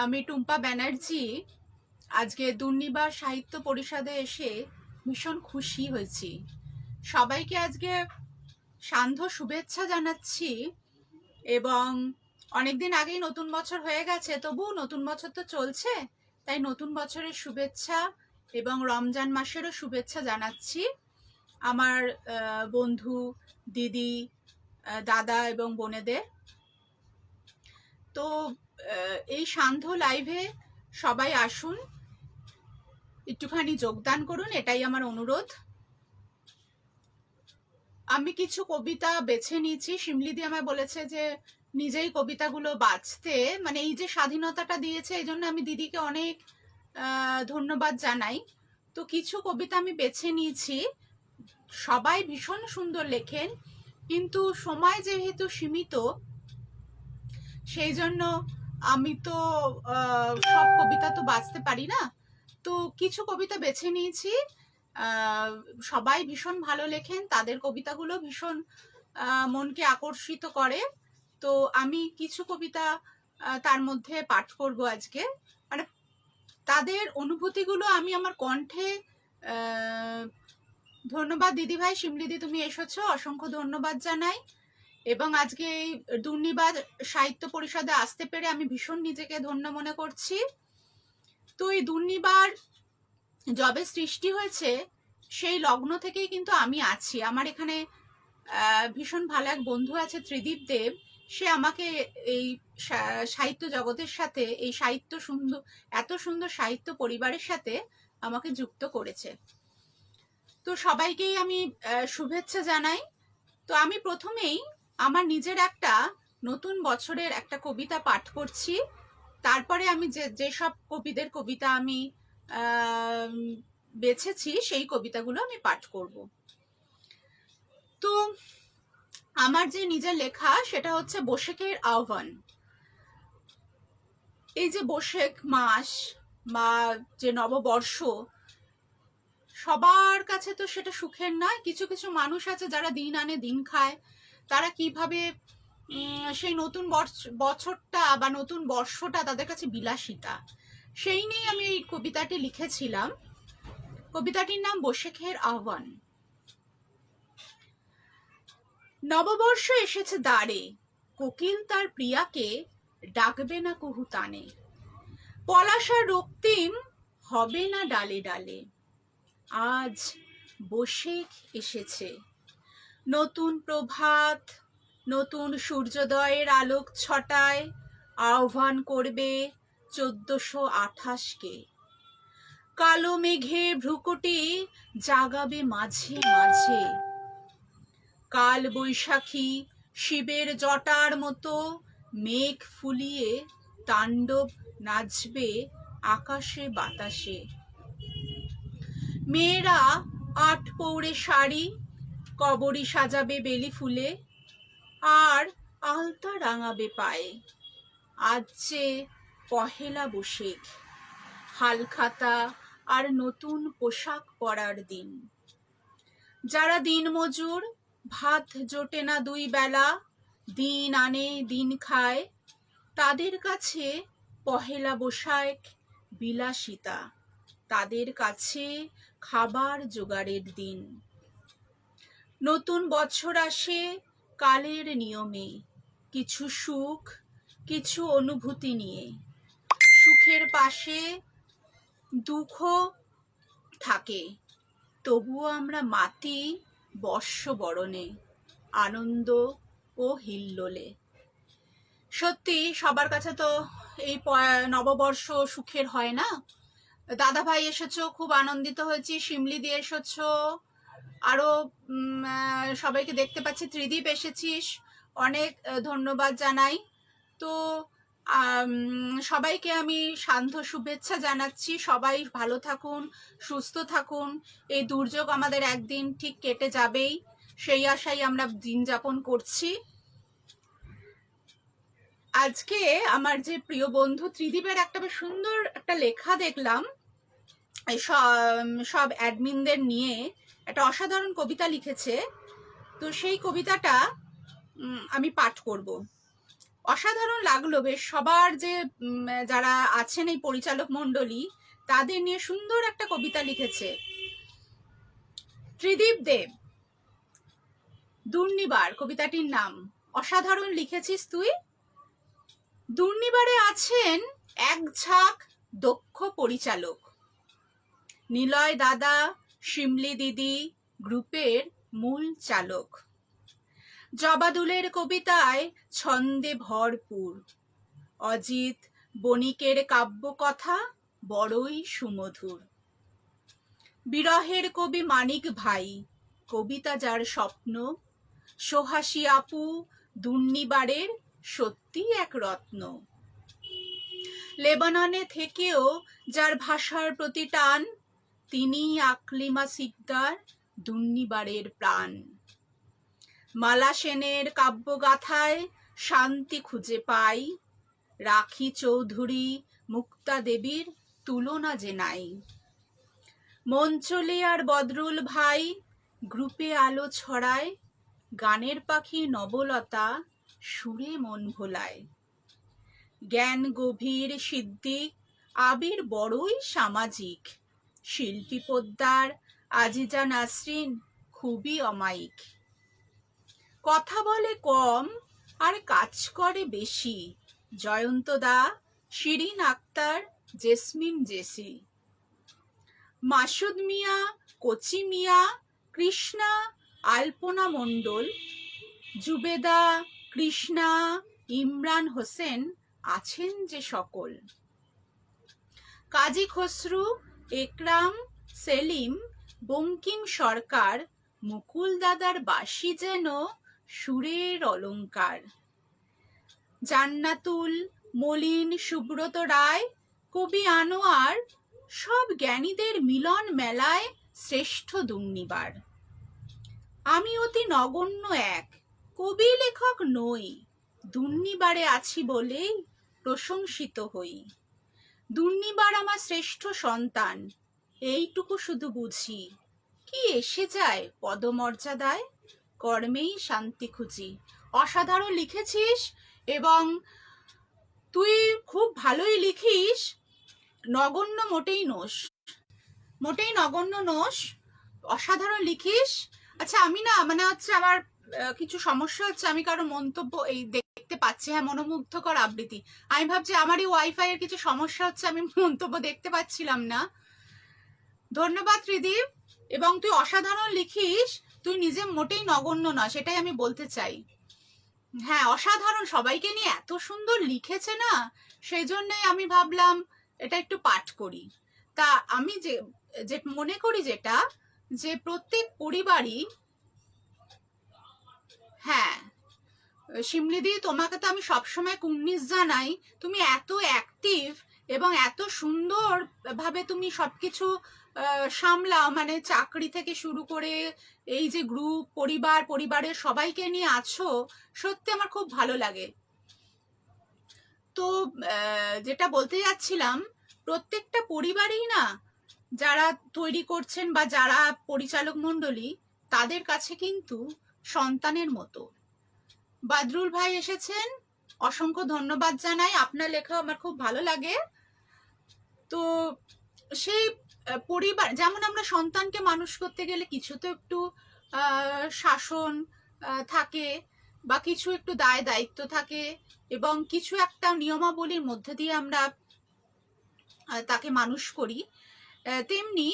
আমি টুম্পা ব্যানার্জি আজকে দুর্নিবার সাহিত্য পরিষদে এসে ভীষণ খুশি হয়েছি। সবাইকে আজকে সান্ধ্য শুভেচ্ছা জানাচ্ছি এবং অনেকদিন আগেই নতুন বছর হয়ে গেছে, তবু নতুন বছর তো চলছে, তাই নতুন বছরের শুভেচ্ছা এবং রমজান মাসেরও শুভেচ্ছা জানাচ্ছি আমার বন্ধু, দিদি, দাদা এবং বোনেদের। তো এই সান্ধ্য লাইভে সবাই আসুন, একটুখানি যোগদান করুন, এটাই আমার অনুরোধ। আমি কিছু কবিতা বেছে নিয়েছি। শিমলিদি আমায় বলেছে যে নিজেই কবিতাগুলো বাঁচতে, মানে এই যে স্বাধীনতাটা দিয়েছে এই জন্য আমি দিদিকে অনেক ধন্যবাদ জানাই। তো কিছু কবিতা আমি বেছে নিয়েছি। সবাই ভীষণ সুন্দর লেখেন, কিন্তু সময় যেহেতু সীমিত সেই জন্য আমি তো সব কবিতা তো বাঁচতে পারি না। তো কিছু কবিতা বেছে নিয়েছি। সবাই ভীষণ ভালো লেখেন, তাদের কবিতাগুলো ভীষণ মনকে আকর্ষিত করে। তো আমি কিছু কবিতা তার মধ্যে পাঠ করব আজকে। মানে তাদের অনুভূতিগুলো আমি আমার কণ্ঠে। ধন্যবাদ দিদিভাই, শিমলিদি তুমি এসেছো, অসংখ্য ধন্যবাদ জানাই। এবং আজকে এই দুর্নিবার সাহিত্য পরিষদে আসতে পেরে আমি ভীষণ নিজেকে ধন্য মনে করছি। তো এই দুর্নিবার যবে সৃষ্টি হয়েছে সেই লগ্ন থেকেই কিন্তু আমি আছি। আমার এখানে ভীষণ ভালো এক বন্ধু আছে, ত্রিদীপ দেব। সে আমাকে এই সাহিত্য জগতের সাথে, এই সাহিত্য সুন্দর, এত সুন্দর সাহিত্য পরিবারের সাথে আমাকে যুক্ত করেছে। তো সবাইকেই আমি শুভেচ্ছা জানাই। তো আমি প্রথমেই আমার নিজের একটা নতুন বছরের একটা কবিতা পাঠ করছি, তারপরে আমি যেসব কবিদের কবিতা আমি বেছেছি সেই কবিতাগুলো আমি পাঠ করব। তো আমার যে নিজের লেখা সেটা হচ্ছে বৈশাখের আহ্বান। এই যে বৈশাখ মাস বা যে নববর্ষ, সবার কাছে তো সেটা সুখের নয়। কিছু কিছু মানুষ আছে যারা দিন আনে দিন খায়, তারা কিভাবে সেই নতুন বছরটা বা নতুন বর্ষটা তাদের কাছে বিলাসিতা, সেই নিয়ে আমি এই কবিতাটি লিখেছিলাম। কবিতাটির নাম বৈশাখের আহ্বান। নববর্ষ এসেছে দ্বারে, কোকিল তার প্রিয়াকে ডাকবে না কুহু তানে। পলাশার রক্তিম হবে না ডালে ডালে, আজ বৈশাখ এসেছে। নতুন প্রভাত, নতুন সূর্যোদয়ের আলোক ছটায় আহ্বান করবে 1428-কে। কালো মেঘে ভ্রুকুটি জাগাবে মাঝে মাঝে। কাল বৈশাখী শিবের জটার মতো মেঘ ফুলিয়ে তাণ্ডব নাচবে আকাশে বাতাসে। মেয়েরা 8 পৌড়ে শাড়ি, কবরী সাজাবে বেলি ফুলে, আর আলতা রাঙাবে পায়ে। আজ যে পহেলা বৈশাখ, হালখাতা আর নতুন পোশাক পরার দিন। যারা দিন মজুর, ভাত জোটে না 2 বেলা, দিন আনে দিন খায়, তাদের কাছে পহেলা বৈশাখ বিলাসিতা, তাদের কাছে খাবার জোগাড়ের দিন। নতুন বছর আসে কালের নিয়মে, কিছু সুখ কিছু অনুভূতি নিয়ে। সুখের পাশে দুঃখ থাকে, তবুও আমরা মাতি বর্ষবরণে, আনন্দ ও হিল্লোলে। সত্যি সবার কাছে তো এই নববর্ষ সুখের হয় না। দাদা ভাই এসেছো, খুব আনন্দিত হয়েছি। শিমলি দিয়ে এসেছো, আরো সবাইকে দেখতে পাচ্ছি। ত্রিদীপ এসেছিস, অনেক ধন্যবাদ জানাই। তো সবাইকে আমি সান্ধ্য শুভেচ্ছা জানাচ্ছি। সবাই ভালো থাকুন, সুস্থ থাকুন। এই দুর্যোগ আমাদের একদিন ঠিক কেটে যাবেই, সেই আশাই আমরা দিন যাপন করছি। আজকে আমার যে প্রিয় বন্ধু ত্রিদীপের একটা বেশ সুন্দর একটা লেখা দেখলাম, সব অ্যাডমিনদের নিয়ে একটা অসাধারণ কবিতা লিখেছে। তো সেই কবিতাটা আমি পাঠ করব। অসাধারণ লাগলো বেশ। সবার যে যারা আছেন এই পরিচালক মণ্ডলী, তাদের নিয়ে সুন্দর একটা কবিতা লিখেছে ত্রিদীপ দেব। দুর্নিবার কবিতাটির নাম। অসাধারণ লিখেছিস তুই। দুর্নিবারে আছেন এক ঝাঁক দক্ষ পরিচালক, নিলয় দাদা, শিমলি দিদি গ্রুপের মূল চালক। জবাদুলের কবিতায় ছন্দে ভরপুর, অজিত বণিকের কাব্যকথা বড়ই সুমধুর। বিরহের কবি মানিক ভাই, কবিতা যার স্বপ্ন, সোহাসী আপু দুর্নিবারের সত্যি এক রত্ন। লেবাননে থেকেও যার ভাষার প্রতি টান, তিনি আকলিমা সিকদার দুর্নিবারের প্রাণ। মালা সেনের কাব্যগাথায় শান্তি খুঁজে পাই, রাখি চৌধুরী মুক্তা দেবীর তুলনা যে নাই। মঞ্চলে আর বদরুল ভাই গ্রুপে আলো ছড়ায়, গানের পাখি নবলতা সুরে মন ভোলায়। জ্ঞান গভীর সিদ্দিক আবির বড়ই সামাজিক, শিল্পী পোদ্দার আজিজা নাসরিন খুবই অমায়িক। কথা বলে কম আর কাজ করে বেশি, জয়ন্ত দা, শিরিন আক্তার, জেসমিন জেসি। মাসুদ মিয়া, কচি মিয়া, কৃষ্ণা, আলপনা মণ্ডল, জুবেদা, কৃষ্ণা, ইমরান হোসেন আছেন যে সকল। কাজী খসরু, একরাম, সেলিম, বঙ্কিম সরকার, মুকুল দাদার বাঁশি যেন সুরের অলংকার। জান্নাতুল, মলিন, সুব্রত রায়, কবি আনোয়ার, সব জ্ঞানীদের মিলন মেলায় শ্রেষ্ঠ দুর্নিবার। আমি অতি নগণ্য এক, কবি লেখক নই, দুর্নিবারে আছি বলেই প্রশংসিত হই। দুর্নিবার আমার শ্রেষ্ঠ সন্তান, এইটুকু শুধু বুঝি, কি এসে যায় পদমর্যাদায়, কর্মেই শান্তি খুঁজি। অসাধারণ লিখেছিস এবং তুই খুব ভালোই লিখিস, নগণ্য মোটেই নোস, মোটেই নগণ্য নোস, অসাধারণ লিখিস। আচ্ছা আমি না মানে হচ্ছে আমার কিছু সমস্যা হচ্ছে, আমি কারো মন্তব্য এই দেখতে পাচ্ছি। হ্যাঁ, মনোমুগ্ধকর আবৃত্তি। আমি ভাবছি আমারই ওয়াইফাই এর কিছু সমস্যা হচ্ছে, আমি মন্তব্য দেখতে পাচ্ছিলাম না। ধন্যবাদ ত্রিদীপ, এবং তুই অসাধারণ লিখিস, তুই নিজে মোটেই নগণ্য না, সেটাই আমি বলতে চাই। হ্যাঁ, অসাধারণ, সবাইকে নিয়ে এত সুন্দর লিখেছে না, সেই জন্যই আমি ভাবলাম এটা একটু পাঠ করি। তা আমি যে মনে করি যেটা, যে প্রত্যেক পরিবারই, হ্যাঁ শিমলিদি, তোমাকে তো আমি সবসময় কুর্নিশ জানাই, তুমি এত অ্যাক্টিভ এবং এত সুন্দর ভাবে তুমি সবকিছু সামলাও, মানে চাকরি থেকে শুরু করে এই যে গ্রুপ, পরিবারের সবাইকে নিয়ে আছো, সত্যি আমার খুব ভালো লাগে। তো যেটা বলতে যাচ্ছিলাম, প্রত্যেকটা পরিবারেই না যারা তৈরি করছেন বা যারা পরিচালক মণ্ডলী, তাদের কাছে কিন্তু সন্তানের মতো। বদরুল ভাই এসেছেন, অসংখ্য ধন্যবাদ জানাই, আপনার লেখা আমার খুব ভালো লাগে। তো সেই পরিবার, যেমন আমরা সন্তানকে মানুষ করতে গেলে কিছু তো একটু শাসন থাকে বা কিছু একটু দায় দায়িত্ব থাকে এবং কিছু একটা নিয়মাবলীর মধ্যে দিয়ে আমরা তাকে মানুষ করি, তেমনি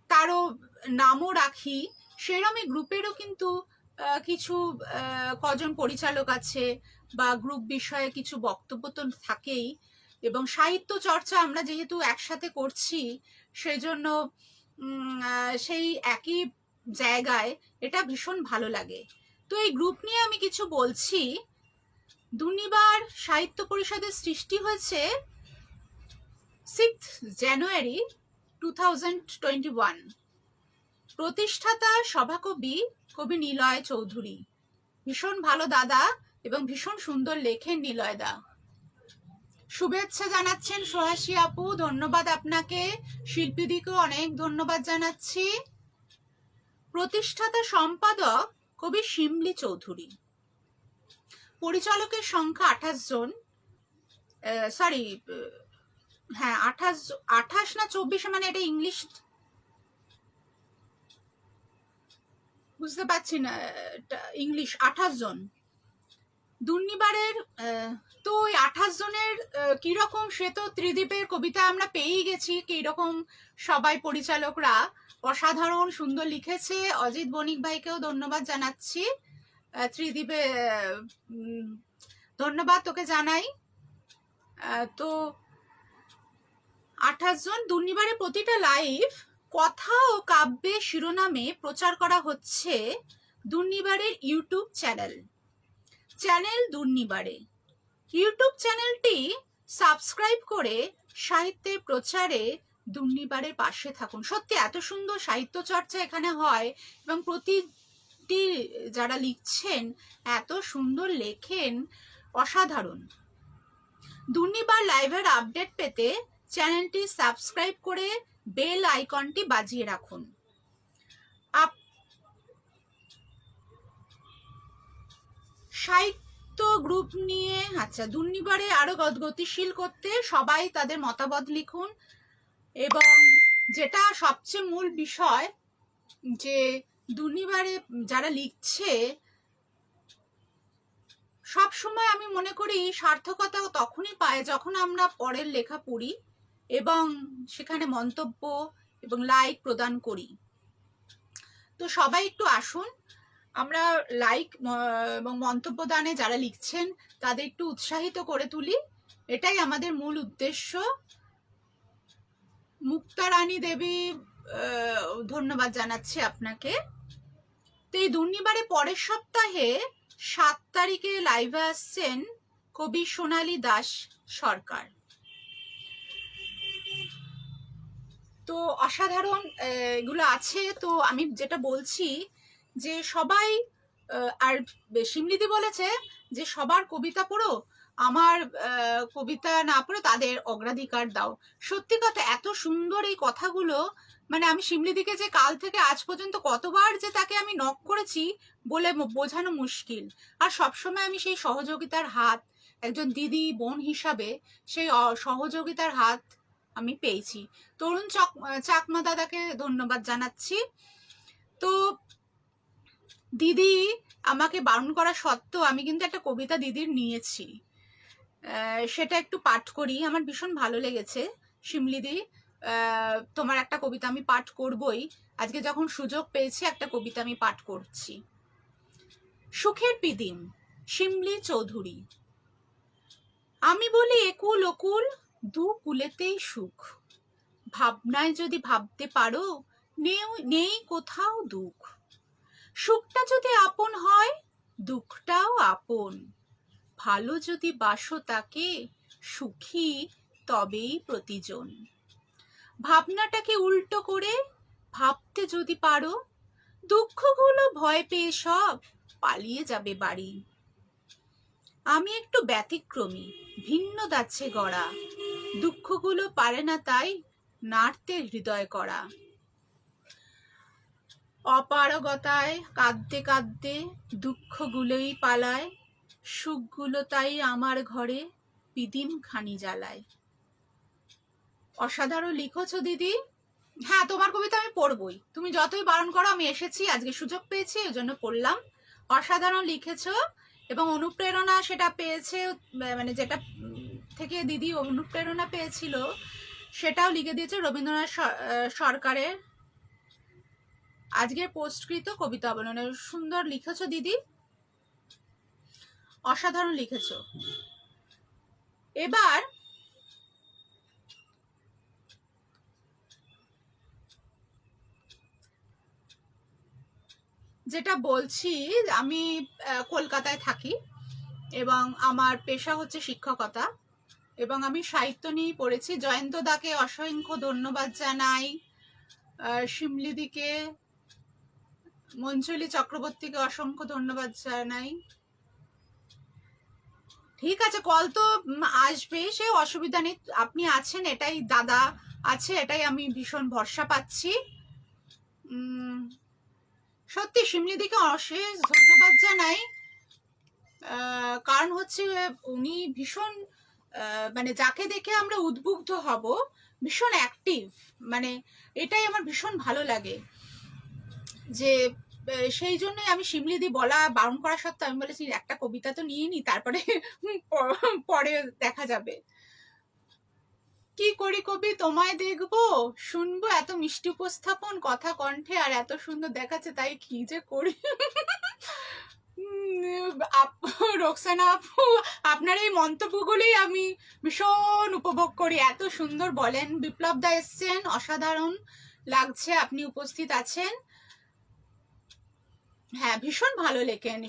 তারও নামও রাখি। সেরকমই গ্রুপেরও কিন্তু কিছু কজন পরিচালক আছে বা গ্রুপ বিষয়ে কিছু বক্তব্য তো থাকেই, এবং সাহিত্য চর্চা আমরা যেহেতু একসাথে করছি, সেই জন্য সেই একই জায়গায় এটা ভীষণ ভালো লাগে। তো এই গ্রুপ নিয়ে আমি কিছু বলছি। দুর্নিবার সাহিত্য পরিষদের সৃষ্টি হয়েছে 6 জানুয়ারি 2021। প্রতিষ্ঠাতা সভাকবি কবি নিলয় চৌধুরী, ভীষণ ভালো দাদা এবং ভীষণ সুন্দর লেখেন নিলয় দা। শুভেচ্ছা জানাচ্ছেন সোহাসী আপু, ধন্যবাদ আপনাকে। শিল্পীদিকেও অনেক ধন্যবাদ জানাচ্ছি। প্রতিষ্ঠাতা সম্পাদক কবি শিমলি চৌধুরী। পরিচালকের সংখ্যা 28 জন, সরি হ্যাঁ 28 না 24, মানে এটা ইংলিশ বুঝতে পারছি না, ইংলিশ 28 জন দুর্নিবারের। তো ওই 28 জনের কিরকম, সে তো ত্রিদীপের কবিতা আমরা পেয়েই গেছি কিরকম, সবাই পরিচালকরা অসাধারণ সুন্দর লিখেছে। অজিত বণিক ভাইকেও ধন্যবাদ জানাচ্ছি, ত্রিদীপে ধন্যবাদ তোকে জানাই। তো 28 জন দুর্নিবারে প্রতিটা লাইভ কথা ও কাব্যের শিরোনামে প্রচার করা হচ্ছে দুর্নিবারের ইউটিউব চ্যানেল দুর্নিবারে। ইউটিউব চ্যানেলটি সাবস্ক্রাইব করে সাহিত্যের প্রচারে দুর্নিবারের পাশে থাকুন। সত্যি এত সুন্দর সাহিত্য চর্চা এখানে হয় এবং প্রতিটি যারা লিখছেন এত সুন্দর লেখেন, অসাধারণ। দুর্নিবার লাইভের আপডেট পেতে চ্যানেলটি সাবস্ক্রাইব করে বেল আইকনটি বাজিয়ে রাখুন। সাহিত্য গ্রুপ নিয়ে আচ্ছা, দুর্নিবারে আরো গতিশীল করতে সবাই তাদের মতামত লিখুন। এবং যেটা সবচেয়ে মূল বিষয়, যে দুর্নিবারে যারা লিখছে সব সময় আমি মনে করি সার্থকতা তখনই পায় যখন আমরা পরের লেখা পড়ি এবং সেখানে মন্তব্য এবং লাইক প্রদান করি। তো সবাই একটু আসুন, আমরা লাইক এবং মন্তব্য দানে যারা লিখছেন তাদের একটু উৎসাহিত করে তুলি, এটাই আমাদের মূল উদ্দেশ্য। মুক্তা রানী দেবী ধন্যবাদ জানাচ্ছি আপনাকে। তো এই দুর্নিবারে পরের সপ্তাহে 7 তারিখে লাইভে আসছেন কবি সোনালী দাস সরকার। তো অসাধারণ এগুলো আছে। তো আমি যেটা বলছি যে সবাই, আর শিমলিদি বলেছে যে সবার কবিতা পড়ো, আমার কবিতা না পড়ো তাদের অগ্রাধিকার দাও। সত্যি কথা, এত সুন্দর এই কথাগুলো, মানে আমি শিমলিদিকে যে কাল থেকে আজ পর্যন্ত কতবার যে তাকে আমি নক করেছি বলে বোঝানো মুশকিল। আর সবসময় আমি সেই সহযোগিতার হাত, একজন দিদি বোন হিসাবে সেই সহযোগিতার হাত আমি পেয়েছি। তরুণ চাকমা দাদাকে ধন্যবাদ জানাচ্ছি। তো দিদি আমাকে বারণ করা সত্ত্বেও আমি কিন্তু একটা কবিতা দিদির নিয়েছি, সেটা একটু পাঠ করি। আমার ভীষণ ভালো লেগেছে। শিমলিদি, তোমার একটা কবিতা আমি পাঠ করবই। আজকে যখন সুযোগ পেয়েছি একটা কবিতা আমি পাঠ করছি। সুখের পিদিম, শিমলি চৌধুরী। আমি বলি একুল ওকুল, দু কুলেতেই সুখ। ভাবনায় যদি ভাবতে পারো, নেই কোথাও দুঃখ। সুখটা যদি আপন হয়, দুঃখটাও আপন। ভালো যদি বাসো তাকে, সুখী তবেই প্রতিজন। ভাবনাটাকে উল্টো করে ভাবতে যদি পারো, দুঃখগুলো ভয় পেয়ে সব পালিয়ে যাবে বাড়ি। আমি একটু ব্যতিক্রমী, ভিন্ন দাচ্ছে গড়া। দুঃখগুলো পারে না তাই নাড়তে হৃদয় করা। অপারগতায় কাঁদতে কাঁদতে দুঃখগুলোই পালায়। সুখগুলো তাই আমার ঘরে পিদিম খানি জ্বালায়। অসাধারণ লিখেছো দিদি। হ্যাঁ, তোমার কবিতা আমি পড়বই, তুমি যতই বারণ করো আমি এসেছি, আজকে সুযোগ পেয়েছি ওই জন্য পড়লাম। অসাধারণ লিখেছো এবং অনুপ্রেরণা সেটা পেয়েছে, মানে যেটা থেকে দিদি অনুপ্রেরণা পেয়েছিল সেটাও লিখে দিয়েছে রবীন্দ্রনাথ সরকারের আজকের পোস্টকৃত কবিতা অবলম্বনে। সুন্দর লিখেছো দিদি, অসাধারণ লিখেছো। এবার যেটা বলছি, আমি কলকাতায় থাকি এবং আমার পেশা হচ্ছে শিক্ষকতা এবং আমি সাহিত্য নিয়েই পড়েছি। জয়ন্ত দাকে অসংখ্য ধন্যবাদ জানাই, শিমলিদিকে, মঞ্জুলি চক্রবর্তীকে অসংখ্য ধন্যবাদ জানাই। ঠিক আছে, কল তো আসবে, সে অসুবিধা নেই। আপনি আছেন এটাই, দাদা আছে এটাই আমি ভীষণ ভরসা পাচ্ছি। সত্যি শিমলিদিকে অশেষ ধন্যবাদ জানাই। কারণ হচ্ছে উনি ভীষণ মানে যাকে দেখে আমরা উদ্বুদ্ধ হব, ভীষণ অ্যাক্টিভ, মানে এটাই আমার ভীষণ ভালো লাগে। যে সেই জন্যই আমি শিমলিদি বলা বারণ করা সত্ত্বেও আমি বলেছি একটা কবিতা তো নিয়ে নি, তারপরে পরে দেখা যাবে। কি করি কবি তোমায় দেখবো শুনবো, এত মিষ্টি উপস্থাপন, কথা কণ্ঠে আর এত সুন্দর দেখাচ্ছে, তাই কি যে করি। রোকসানা আপু, আপনার এই মন্তব্যগুলোই আমি ভীষণ উপভোগ করি, এত সুন্দর বলেন। বিপ্লব দা এসছেন, অসাধারণ লাগছে আপনি উপস্থিত আছেন। হ্যাঁ, ভীষণ ভালো লেখেন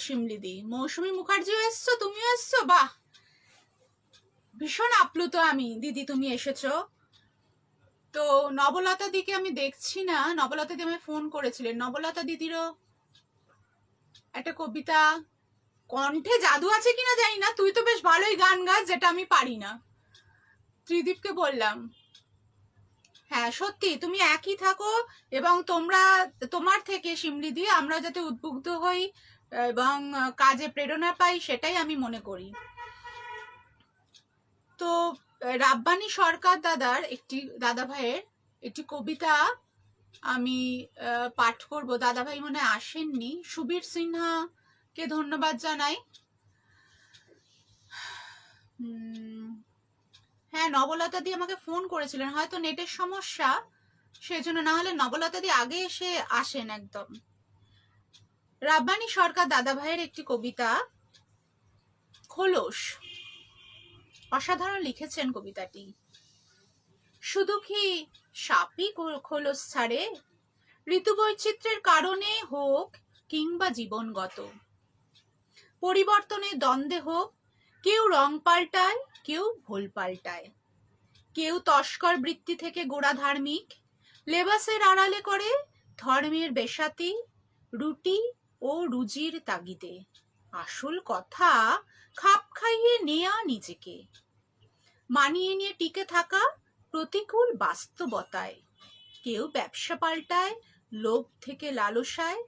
শিমলিদি। মৌসুমী মুখার্জিও এসছো, তুমিও এসছো, বাহ, ভীষণ আপ্লুত আমি দিদি তুমি এসেছো। তো নবলতা দিকে আমি দেখছি না, নবলতা দি আমায় ফোন করেছিলেন, নবলতা দিদিরও একটা কবিতা, কণ্ঠে জাদু আছে কিনা জানি না, তুই তো বেশ ভালোই গান গাস, যেটা আমি পারি না। ত্রিদীপকে বললাম, হ্যাঁ সত্যি তুমি একই থাকো, এবং তোমার থেকে শিমলিদি আমরা যাতে উদ্বুদ্ধ হই এবং কাজে প্রেরণা পাই, সেটাই আমি মনে করি। তো রাব্বানী সরকার দাদা ভাইয়ের একটি কবিতা আমি পাঠ করব। দাদা ভাই মনে আসেননি, সুবীর সিনহাকে ধন্যবাদ জানাই। হ্যাঁ, নবলতা দি আমাকে ফোন করেছিলেন, হয়তো নেটের সমস্যা সেজন্য, না হলে নবলতা দি আগে এসে আসেন একদম। রাব্বানী সরকার দাদা ভাইয়ের একটি কবিতা, খোলস, অসাধারণ লিখেছেন কবিতাটি। শুধু কি সাপই খোলস ছাড়ে, ঋতু বৈচিত্র্যের কারণে হোক কিংবা জীবনগত পরিবর্তনের দ্বন্দ্বে হোক, কেউ রং পাল্টায়, কেউ ভোল পাল্টায়, কেউ তস্কর বৃত্তি থেকে গোড়া ধার্মিক, লেবাসের আড়ালে করে ধর্মের বেশাতি, রুটি ও রুজির তাগিদে, আসল কথা খাপ খাইয়ে নেয়া নিজেকে, মানিয়ে নিয়ে টিকে থাকা প্রতিকূল বাস্তবতায়, কেউ ব্যবসা পাল্টায় লোভ থেকে লালসায়,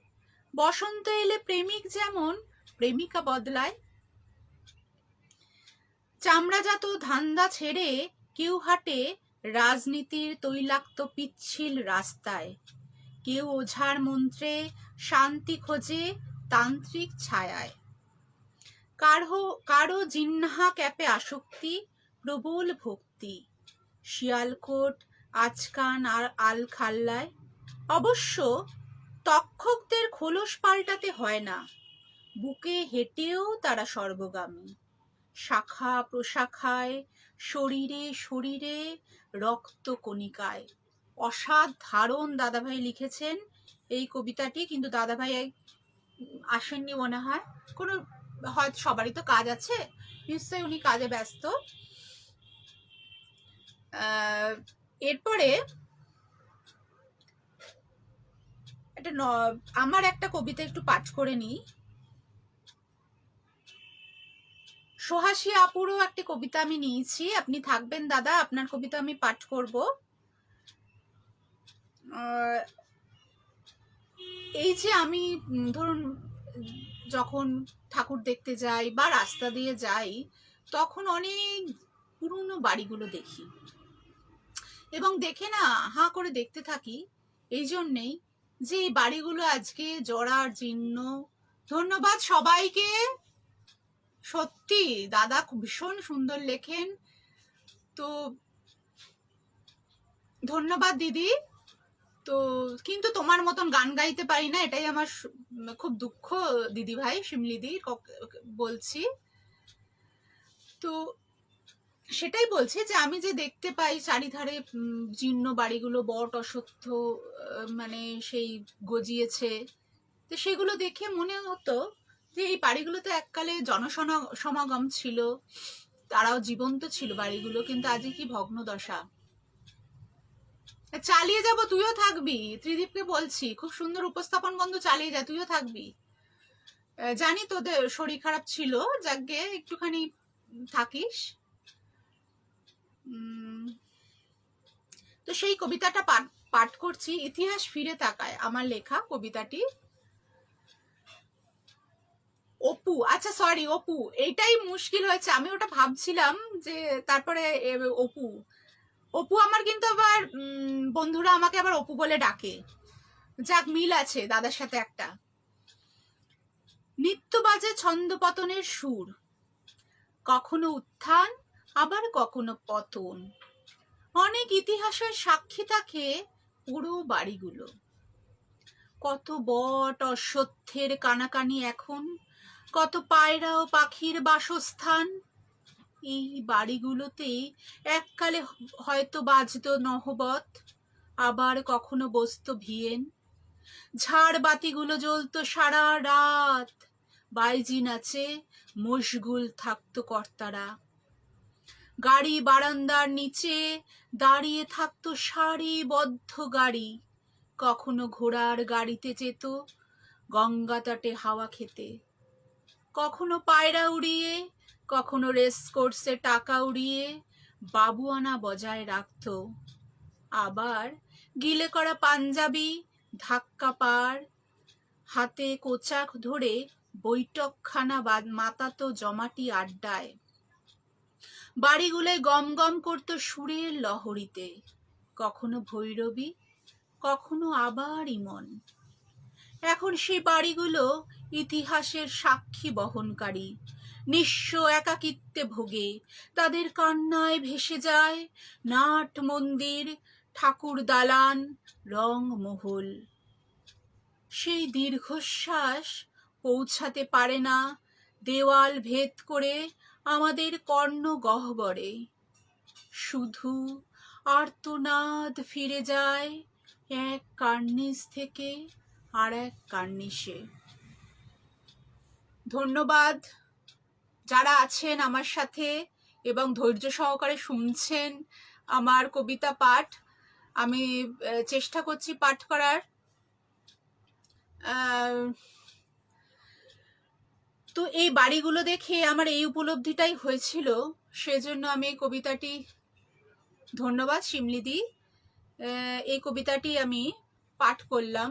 বসন্ত এলে প্রেমিক যেমন প্রেমিকা বদলায়, চামড়াজাত ধান্দা ছেড়ে কেউ হাঁটে রাজনীতির তৈলাক্ত পিচ্ছিল রাস্তায়, কেউ ওঝার মন্ত্রে শান্তি খোঁজে তান্ত্রিক ছায়ায়, কারো জিহ্বা ক্যাপে আসক্তি প্রবল ভক্তি, শিয়ালকোট আচকান আর আল খাল্লায়। অবশ্য তক্ষকদের খোলস পাল্টাতে হয় না, বুকে হেঁটেও তারা সর্বগামী, শাখা প্রশাখায় শরীরে শরীরে রক্ত কণিকায়। অসাধারণ দাদাভাই লিখেছেন এই কবিতাটি, কিন্তু দাদাভাই আসেননি মনে হয়, কোনো হয়তো সবারই তো কাজ আছে, নিশ্চয়ই উনি কাজে ব্যস্ত। এরপরে আমার একটা কবিতা একটু পাঠ করে নিই। সোহাসী আপুরও একটি কবিতা আমি নিয়েছি, আপনি থাকবেন দাদা, আপনার কবিতা আমি পাঠ করব। এই যে আমি ধরুন যখন ঠাকুর দেখতে যাই বা রাস্তা দিয়ে যাই, তখন অনেক পুরনো বাড়িগুলো দেখি, এবং দেখে না হাঁ করে দেখতে থাকি, এই জন্যেই যে এই বাড়িগুলো আজকে জরার জীর্ণ। ধন্যবাদ সবাইকে, সত্যি দাদা ভীষণ সুন্দর লেখেন, তো ধন্যবাদ দিদি। তো কিন্তু তোমার মতন গান গাইতে পারি না, এটাই আমার খুব দুঃখ দিদি ভাই শিমলিদি, বলছি। তো সেটাই বলছি যে আমি যে দেখতে পাই চারিধারে জীর্ণ বাড়িগুলো, বট অসত্য মানে সেই গজিয়েছে, তো সেগুলো দেখে মনে হতো যে এই বাড়িগুলো তো এককালে জনসমাগম ছিল, তারাও জীবন্ত ছিল বাড়িগুলো, কিন্তু আজকে কি ভগ্ন দশা। চালিয়ে যাব, তুইও থাকবি, ত্রিদীপকে বলছি, খুব সুন্দর উপস্থাপন বন্ধু, চালিয়ে যা, তুইও থাকবি। জানি তোদের শরীর খারাপ ছিল, যাকে একটুখানি থাকিস। তো সেই কবিতাটা পাঠ করছি, ইতিহাস ফিরে তাকায়, আমার লেখা কবিতাটি। অপু, আচ্ছা সরি অপু, এইটাই মুশকিল হয়েছে, আমি ওটা ভাবছিলাম যে তারপরে অপু। অপু আমার কিন্তু আবার বন্ধুরা আমাকে আবার অপু বলে ডাকে, যাক মিল আছে দাদার সাথে একটা। নিত্য বাজে ছন্দপতনের সুর, কখনো উত্থান আবার কখনো পতন, অনেক ইতিহাসের সাক্ষী থাকে পুরো বাড়িগুলো। কত বট অশ্বত্থের কানাকানি এখন, কত পায়রা ও পাখির বাসস্থান। এই বাড়িগুলোতেই এককালে হয়তো বাজত নহবত, আবার কখনো বসত ভিয়েন। ঝাড় বাতিগুলো জ্বলতো সারা রাত, বাইজি নাচে মশগুল থাকতো কর্তারা। গাড়ি বারান্দার নিচে দাঁড়িয়ে থাকতো সারিবদ্ধ গাড়ি, কখনো ঘোড়ার গাড়িতে যেত গঙ্গা তটে হাওয়া খেতে, কখনো পায়রা উড়িয়ে, কখনো রেস কোর্সে টাকা উড়িয়ে বাবুয়ানা বজায় রাখত। আবার গিলে করা পাঞ্জাবি, ধাক্কা পার, হাতে কোচাক ধরে বৈঠকখানা মাতাতো জমাটি আড্ডায়। বাড়িগুলোয় গম গম করতো সুরের লহরীতে, কখনো ভৈরবী, কখনো আবার ইমন। এখন সেই বাড়িগুলো ইতিহাসের সাক্ষী বহনকারী, নিঃস্ব একাকিত্বে ভোগে, তাদের কান্নায় ভেসে যায় নাট মন্দির, ঠাকুর দালান, রং মহল। সেই দীর্ঘশ্বাস পৌঁছাতে পারে না দেওয়াল ভেদ করে আমাদের কর্ণ গহ্বরে, শুধু আর্তনাদ ফিরে যায় এক কার্নিশ থেকে আর এক কার্নিশে। ধন্যবাদ যারা আছেন আমার সাথে এবং ধৈর্য সহকারে শুনছেন আমার কবিতা পাঠ। আমি চেষ্টা করছি পাঠ করার। তো এই বাড়িগুলো দেখে আমার এই উপলব্ধিটাই হয়েছিল, সেজন্য আমি এই কবিতাটি, ধন্যবাদ শিমলিদি, এই কবিতাটি আমি পাঠ করলাম।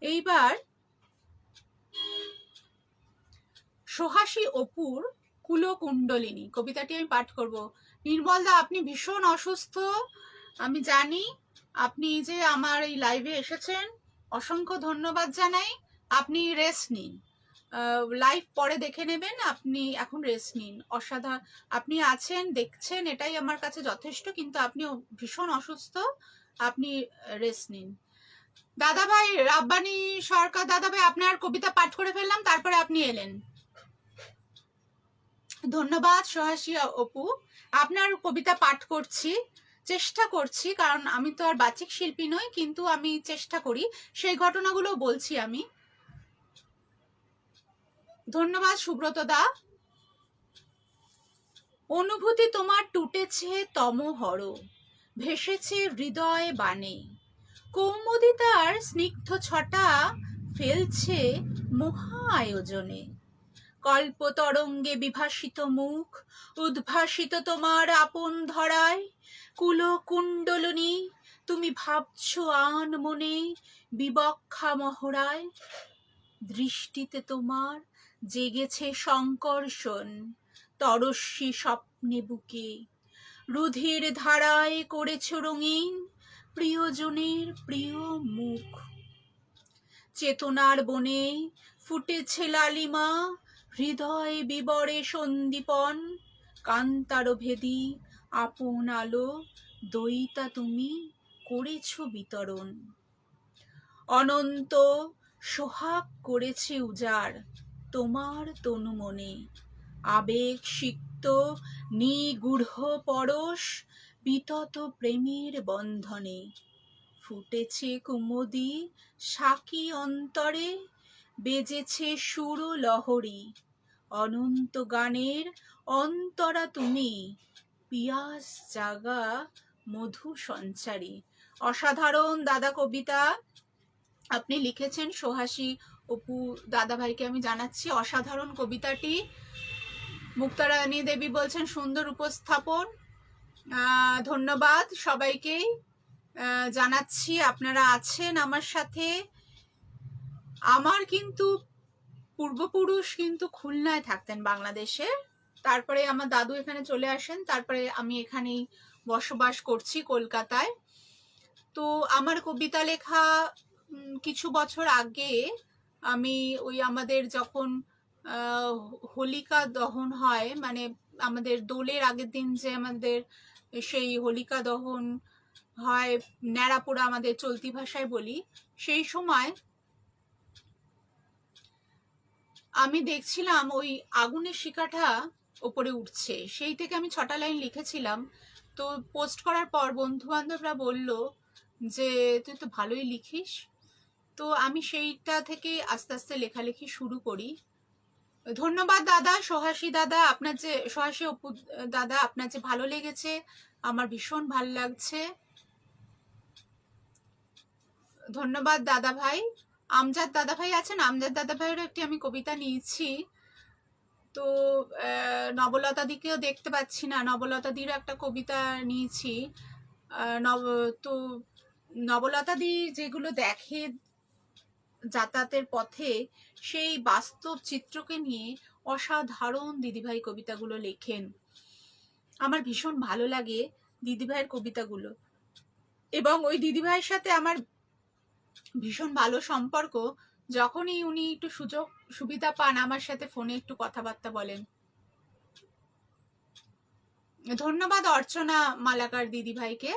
এইবার সোহাসী অপুর কুলকুণ্ডলিনী কবিতাটি আমি পাঠ করব। নির্মল দা, আপনি ভীষণ অসুস্থ আমি জানি, আপনি যে আমার এই লাইভে এসেছেন অসংখ্য ধন্যবাদ জানাই। আপনি রেস্ট নিন, লাইভ পরে দেখে নেবেন, আপনি এখন রেস্ট নিন। অসাধারণ আপনি আছেন, দেখছেন, এটাই আমার কাছে যথেষ্ট, কিন্তু আপনি ভীষণ অসুস্থ, আপনি রেস্ট নিন। দাদাভাই রাব্বানি সরকার, দাদাভাই আপনার কবিতা পাঠ করে ফেললাম, তারপরে আপনি এলেন। ধন্যবাদ সোহাসী অপু, আপনার কবিতা পাঠ করছি, চেষ্টা করছি, কারণ আমি তো আর বাচিক শিল্পী নই, কিন্তু আমি চেষ্টা করি, সেই ঘটনাগুলো বলছি আমি। ধন্যবাদ সুব্রত দা। অনুভূতি তোমার টুটেছে তমহর, ভেসেছে হৃদয় বানে, কৌমুদিতার স্নিগ্ধ ছটা ফেলছে মহা আয়োজনে। কল্প তরঙ্গে বিভাসিত মুখ, উদ্ভাসিত তোমার আপন ধরায়, কুলকুণ্ডলিনী তুমি ভাবছ আন মনে বিবক্ষা মহড়ায়। দৃষ্টিতে তোমার জেগেছে সংকর্ষণ, তরস্বী স্বপ্নে বুকে, রুধির ধারায় করেছ রঙিন প্রিয়জনের প্রিয় মুখ। চেতনার বনে ফুটেছে লালিমা, হৃদয় বিবরে সন্দীপন, কান্তার ভেদি আপন আলো দইতা তুমি করেছ বিতরণ। অনন্ত সোহাগ করেছে উজাড় তোমার তনু মনে, আবেগ সিক্ত নিগূঢ় পরশ বিতত প্রেমের বন্ধনে। ফুটেছে কুমুদি সাকি অন্তরে, বেজেছে সুর লহরী, অনন্ত গানের অন্তরা তুমি, পিয়াস জাগা মধু সঞ্চারী। অসাধারণ দাদা কবিতা আপনি লিখেছেন, সোহাসী অপু দাদা ভাইকে আমি জানাচ্ছি অসাধারণ কবিতাটি। মুক্তারানী দেবী বলছেন সুন্দর উপস্থাপন, ধন্যবাদ সবাইকেই। জানাচ্ছি আপনারা আছেন আমার সাথে। আমার কিন্তু পূর্বপুরুষ কিন্তু খুলনায় থাকতেন, বাংলাদেশে। তারপরে আমার দাদু এখানে চলে আসেন, তারপরে আমি এখানেই বসবাস করছি কলকাতায়। তো আমার কবিতা লেখা কিছু বছর আগে আমি ওই আমাদের যখন হোলিকা দহন হয়, মানে আমাদের দোলের আগের দিন যে আমাদের সেই হোলিকা দহন হয়, ন্যাড়াপোড়া আমাদের চলতি ভাষায় বলি, সেই সময় আমি দেখছিলাম ওই আগুনের শিখাটা ওপরে উঠছে। সেই থেকে আমি 6টা লাইন লিখেছিলাম। তো পোস্ট করার পর বন্ধু বান্ধবরা বলল যে তুই তো ভালোই লিখিস। তো আমি সেইটা থেকে আস্তে আস্তে লেখালেখি শুরু করি। ধন্যবাদ দাদা, সোহাসী দাদা, আপনার যে সোহাসী অপু দাদা, আপনার যে ভালো লেগেছে, আমার ভীষণ ভালো লাগছে। ধন্যবাদ দাদা ভাই। আমজাদ দাদা ভাই আছেন, আমজাদ দাদা ভাইয়েরও একটি আমি কবিতা নিয়েছি। তো নবলতা দিকেও দেখতে পাচ্ছি না, নবলতা দিরও একটা কবিতা নিয়েছি। তো নবলতা দি যেগুলো দেখে যাতায়াতের পথে, সেই বাস্তব চিত্রকে নিয়ে অসাধারণ দিদিভাই কবিতাগুলো লেখেন। আমার ভীষণ ভালো লাগে দিদিভাইয়ের কবিতাগুলো, এবং ওই দিদিভাইয়ের সাথে আমার ভীষণ ভালো সম্পর্ক। যখনই উনি একটু সুযোগ সুবিধা পান আমার সাথে ফোনে একটু কথাবার্তা বলেন। ধন্যবাদ অর্চনা মালাকার দিদি ভাইকে।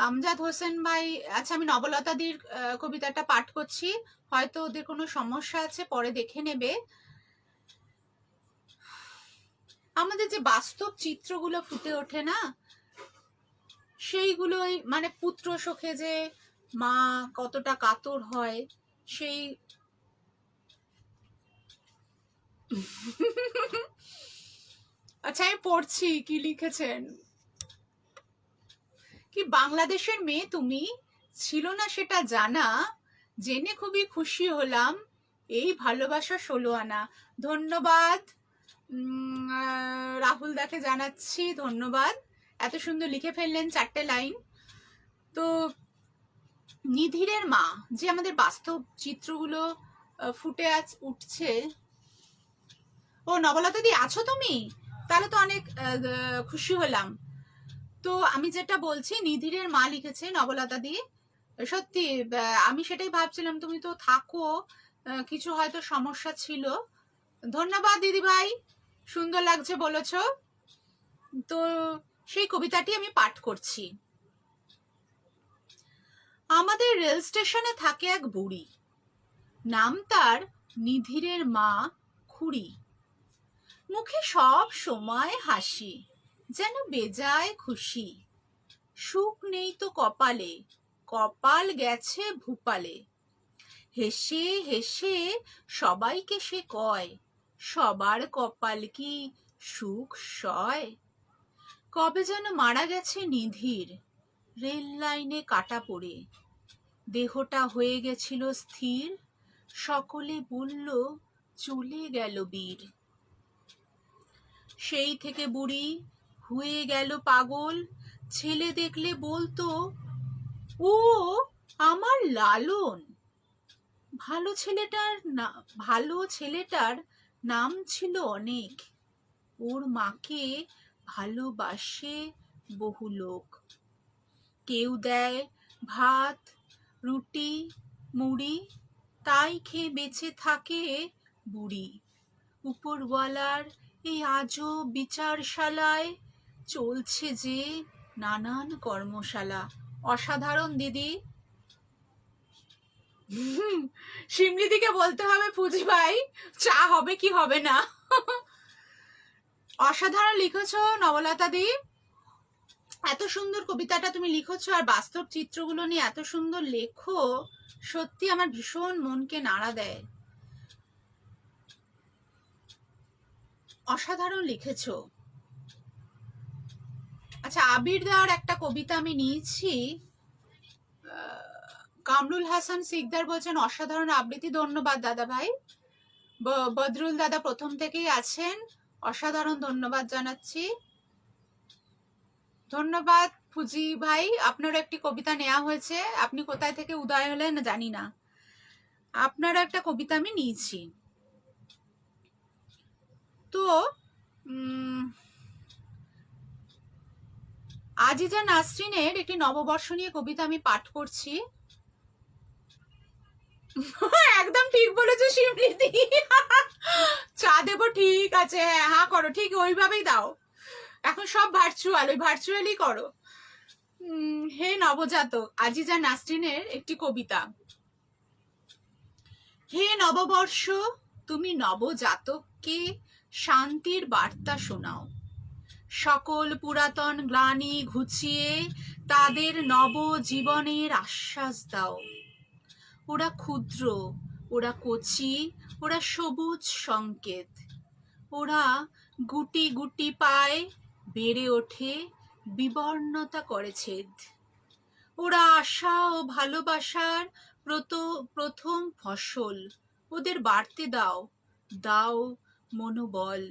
আমজাদ হোসেন ভাই, আচ্ছা আমি নবলতাদির কবিতাটা পাঠ করছি, হয়তো ওদের কোনো সমস্যা আছে, পরে দেখে নেবে। আমাদের যে বাস্তব চিত্রগুলো ফুটে ওঠে না, সেইগুলোই, মানে পুত্র শোকে যে মা কতটা কাতর হয়, সেই আচ্ছা আমি পড়ছি কি লিখেছেন। কি বাংলাদেশের মেয়ে তুমি, ছিল না সেটা জানা, জেনে খুবই খুশি হলাম, এই ভালোবাসা 16 আনা। ধন্যবাদ রাহুল দাকে জানাচ্ছি, ধন্যবাদ, এত সুন্দর লিখে ফেললেন 4টে লাইন। তো নিধিরের মা, যে আমাদের বাস্তব চিত্রগুলো ফুটে উঠছে। ও নবলতা দি আছো তুমি, তাহলে তো অনেক খুশি হলাম। তো আমি যেটা বলছি, নিধিরের মা লিখেছে নবলতা দি। সত্যি আমি সেটাই ভাবছিলাম, তুমি তো থাকো, কিছু হয়তো সমস্যা ছিল। ধন্যবাদ দিদি ভাই, সুন্দর লাগছে বলেছ। তো সেই কবিতাটি আমি পাঠ করছি। আমাদের রেল স্টেশনে থাকে এক বুড়ি, নাম তার নিধিরের মা খুড়ি। মুখে সব সময় হাসি, যেন বেজায় খুশি। সুখ নেই তো কপালে, কপাল গেছে ভূপালে। হেসে হেসে সবাইকে সে কয়, সবার কপাল কি সুখ সয়। কবে যেন মারা গেছে নিধির, রেল লাইনে কাটা পড়ে। দেহটা হয়ে গেছিল স্থির, সকলে বলল চলে গেল বীর। সেই থেকে বুড়ি হয়ে গেল পাগল, ছেলে দেখলে বলতো ও আমার লালন। ভালো ছেলেটার নাম ছিল অনেক, ওর মাকে ভালোবাসে বহু লোক। কেউ দেয় ভাত রুটি মুড়ি, তাই খেয়ে বেঁচে থাকে বুড়ি। উপরওয়ালার এই আজব বিচারশালায় চলছে যে নানান কর্মশালা। অসাধারণ দিদি। শিমলিদিকে বলতে হবে পুজি ভাই, চা হবে কি হবে না। অসাধারণ লিখেছ নবলতা দি, এত সুন্দর কবিতাটা তুমি লিখেছ, আর বাস্তব চিত্রগুলো নিয়ে এত সুন্দর লেখো, সত্যি আমার ভীষণ মনকে নাড়া দেয়। অসাধারণ লিখেছ। আচ্ছা আবির দেওয়ার একটা কবিতা আমি নিয়েছি, কামরুল হাসান সিকদার বলছেন অসাধারণ আবৃত্তি। ধন্যবাদ দাদা ভাই। বদরুল দাদা প্রথম থেকেই আছেন, অসাধারণ, ধন্যবাদ জানাচ্ছি। ধন্যবাদ ফুজি ভাই, আপনারও একটি কবিতা নেওয়া হয়েছে। আপনি কোথায় থেকে উদয় হলেন জানি না, আপনারও একটা কবিতা আমি নিয়েছি। তো আজিজা নাসরিনের একটি নববর্ষ নিয়ে কবিতা আমি পাঠ করছি। একদম ঠিক বলেছো শিমলিদি। চা দেবো, ঠিক আছে, হ্যাঁ করো, ঠিক ওইভাবেই দাও। এখন সব ভার্চুয়াল, ওই ভার্চুয়ালি করো। হে নবজাতক, আজিজা নাসরিনের একটি কবিতা। হে নববর্ষ, তুমি নবজাতককে শান্তির বার্তা শোনাও। সকল পুরাতন গ্লানি ঘুচিয়ে তাদের নব জীবনের আশ্বাস দাও। ওরা ক্ষুদ্র, ওরা কচি, ওরা সবুজ সংকেত। ওরা গুটি গুটি পায় বেড়ে ওঠে, বিবর্ণতা করে ছেদ। ওরা আশা ও ভালোবাসার প্রথম ফসল। ওদের বাড়তে দাও, দাও মনোবল।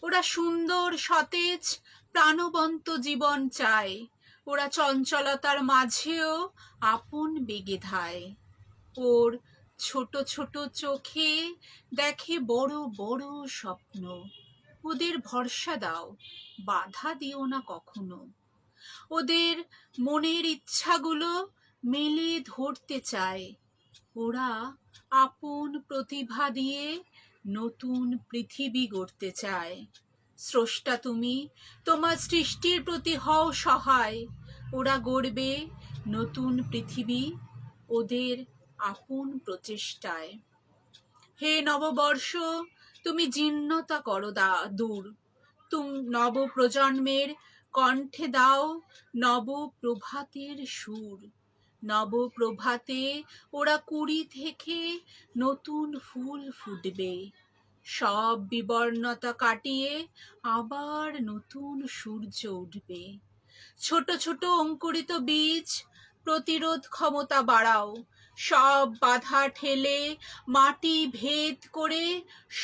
ওরা সুন্দর সতেজ প্রাণবন্ত জীবন চায়। ওরা চঞ্চলতার মাঝেও আপন বেগে ধায়। ওর ছোট ছোট চোখে দেখে বড় বড় স্বপ্ন। ওদের ভরসা দাও, বাধা দিও না কখনো। ওদের মনের ইচ্ছাগুলো মেলে ধরতে চায়। ওরা আপন প্রতিভা দিয়ে নতুন পৃথিবী গড়তে চায়। স্রষ্টা তুমি, তোমার সৃষ্টির প্রতি হও সহায়। ওরা গড়বে নতুন পৃথিবী ওদের আপন প্রচেষ্টায়। হে নববর্ষ, তুমি জীর্ণতা করো দূর। নব প্রজন্মের কণ্ঠে দাও নব প্রভাতের সুর। নব প্রভাতে ওরা কুড়ি থেকে নতুন ফুল ফুটবে। সব বিবর্ণতা কাটিয়ে আবার নতুন সূর্য উঠবে। ছোট ছোট অঙ্কুরিত বীজ প্রতিরোধ ক্ষমতা বাড়াও। সব বাধা ঠেলে মাটি ভেদ করে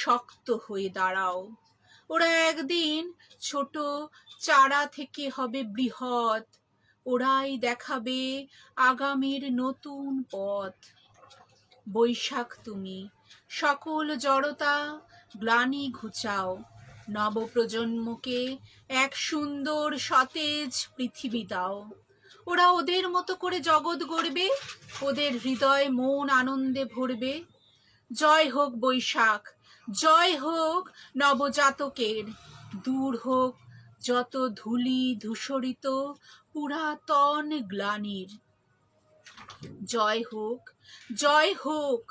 শক্ত হয়ে দাঁড়াও। ওরা একদিন ছোট চারা থেকে হবে বৃহৎ। ওরাই দেখাবে আগামীর নতুন পথ। বৈশাখ তুমি, সকল জড়তা গ্লানি ঘুচাও। নবপ্রজন্মকে এক সুন্দর সতেজ পৃথিবী দাও। ওরা ওদের মতো করে জগৎ গড়বে, ওদের হৃদয় মন আনন্দে ভরবে। জয় হোক বৈশাখ, জয় হোক নবজাতকের। দূর হোক যত ধূলি ধূসরিত পুরাতন গ্লানির। জয় হোক, জয় হোক,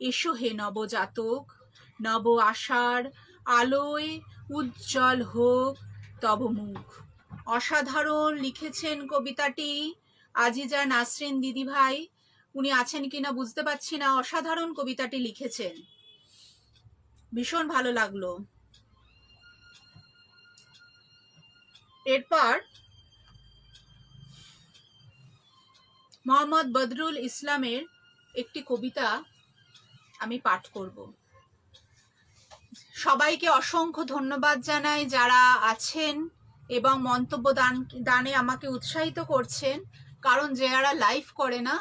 এসো হে নবজাতক। নব আশার আলোয় উজ্জ্বল হোক তব মুখ। অসাধারণ লিখেছেন কবিতাটি আজিজা নাসরিন দিদি ভাই। উনি আছেন কিনা বুঝতে পারছি না, অসাধারণ কবিতাটি লিখেছেন, ভীষণ ভালো লাগলো। এরপর মোহাম্মদ বদরুল ইসলামের একটি কবিতা আমি পাঠ করব। সবাইকে অসংখ্য ধন্যবাদ জানাই যারা আছেন এবং মন্তব্য দানে আমাকে উৎসাহিত করছেন। কারণ যারা লাইভ করে না,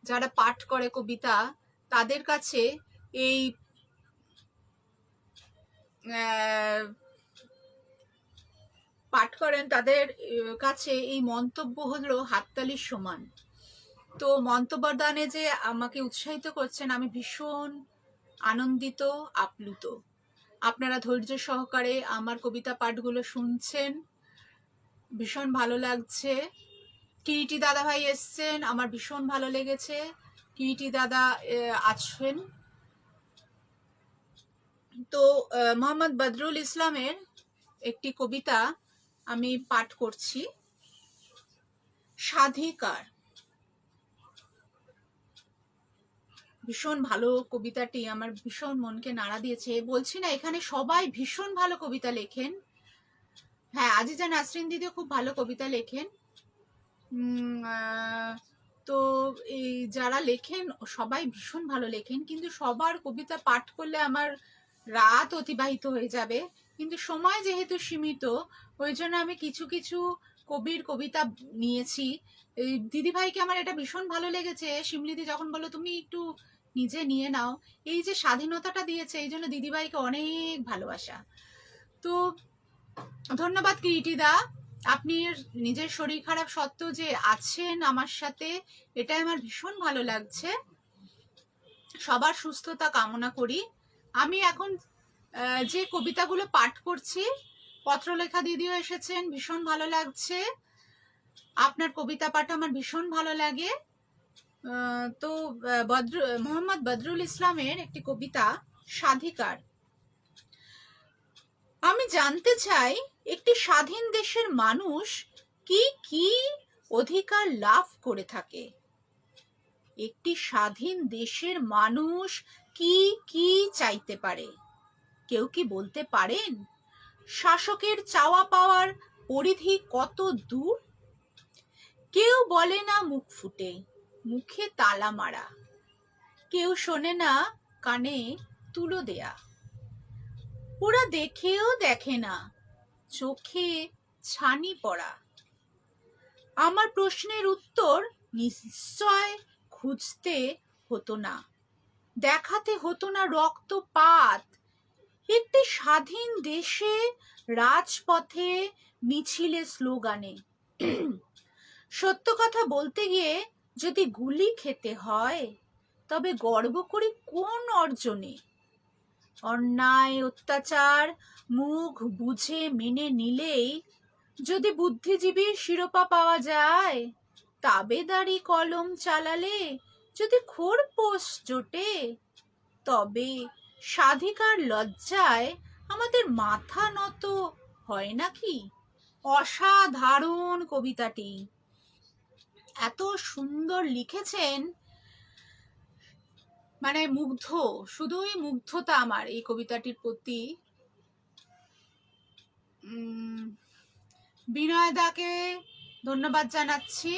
যারা পাঠ করে কবিতা, তাদের কাছে এই পাঠ করেন, তাদের কাছে এই মন্তব্য হলো হাততালির সমান। তো মন্তব্য দানে যে আমাকে উৎসাহিত করছেন, আমি ভীষণ আনন্দিত, আপ্লুত। আপনারা ধৈর্য সহকারে আমার কবিতা পাঠগুলো শুনছেন, ভীষণ ভালো লাগছে। কিরিটি দাদা ভাই এসছেন, আমার ভীষণ ভালো লেগেছে। কিরিটি দাদা আছেন। তো মোহাম্মদ বদরুল ইসলামের একটি কবিতা আমি পাঠ করছি, স্বাধিকার। ভীষণ ভালো কবিতাটি, আমার ভীষণ মনকে নাড়া দিয়েছে। বলছি না এখানে সবাই ভীষণ ভালো কবিতা লেখেন। হ্যাঁ, আজিজা নাসরিন দিদিও খুব ভালো কবিতা লেখেন। তো এই যারা লেখেন সবাই ভীষণ ভালো লেখেন, কিন্তু সবার কবিতা পাঠ করলে আমার রাত অতিবাহিত হয়ে যাবে। কিন্তু সময় যেহেতু সীমিত, ওই জন্য আমি কিছু কিছু কবির কবিতা নিয়েছি। দিদিভাইকে আমার এটা ভীষণ ভালো লেগেছে, শিমলিদি যখন বললো তুমি একটু নিজে নিয়ে নাও, এই যে স্বাধীনতাটা দিয়েছে, এই জন্য দিদিভাইকে অনেক ভালোবাসা। তো ধন্যবাদ কিরিটিদা, আপনি নিজের শরীর খারাপ সত্ত্বেও যে আছেন আমার সাথে, এটাই আমার ভীষণ ভালো লাগছে। সবার সুস্থতা কামনা করি। আমি এখন যে কবিতাগুলো পাঠ করছি, পত্রলেখা দিদিও এসেছেন, ভীষণ ভালো লাগছে, আপনার কবিতা পাঠ আমার ভীষণ ভালো লাগে। তো মোহাম্মদ বদরুল ইসলামের একটি কবিতা স্বাধিকার। আমি জানতে চাই একটি স্বাধীন দেশের মানুষ কি কি অধিকার লাভ করে থাকে। একটি স্বাধীন দেশের মানুষ কি কি চাইতে পারে? কেউ কি বলতে পারেন শাসকের চাওয়া পাওয়ার পরিধি কত দূর? কেউ বলে না মুখ ফুটে, মুখে তালা মারা। কেউ শোনে না, কানে তুলো দেয়া। ওরা দেখেও দেখে না, চোখে ছানি পড়া। আমার প্রশ্নের উত্তর নিশ্চয় খুঁজতে হতো না, দেখাতে হতো না রক্তপাত। একটি স্বাধীন দেশে রাজপথে মিছিলে স্লোগানে সত্য কথা বলতে গিয়ে যদি গুলি খেতে হয়, তবে গর্ব করি কোন অর্জনে? অন্যায় অত্যাচার মুখ বুঝে মেনে নিলেই যদি বুদ্ধিজীবীর শিরোপা পাওয়া যায়, তাবেদারি কলম চালালে যদি খোরপোশ জোটে, তবে স্বাধিকার লজ্জায় আমাদের মাথা নত হয় নাকি? অসাধারণ কবিতাটি, এত সুন্দর লিখেছেন, মানে মুগ্ধ, শুধুই মুগ্ধতা আমার এই কবিতাটির প্রতি। বিনয়দাকে ধন্যবাদ জানাচ্ছি।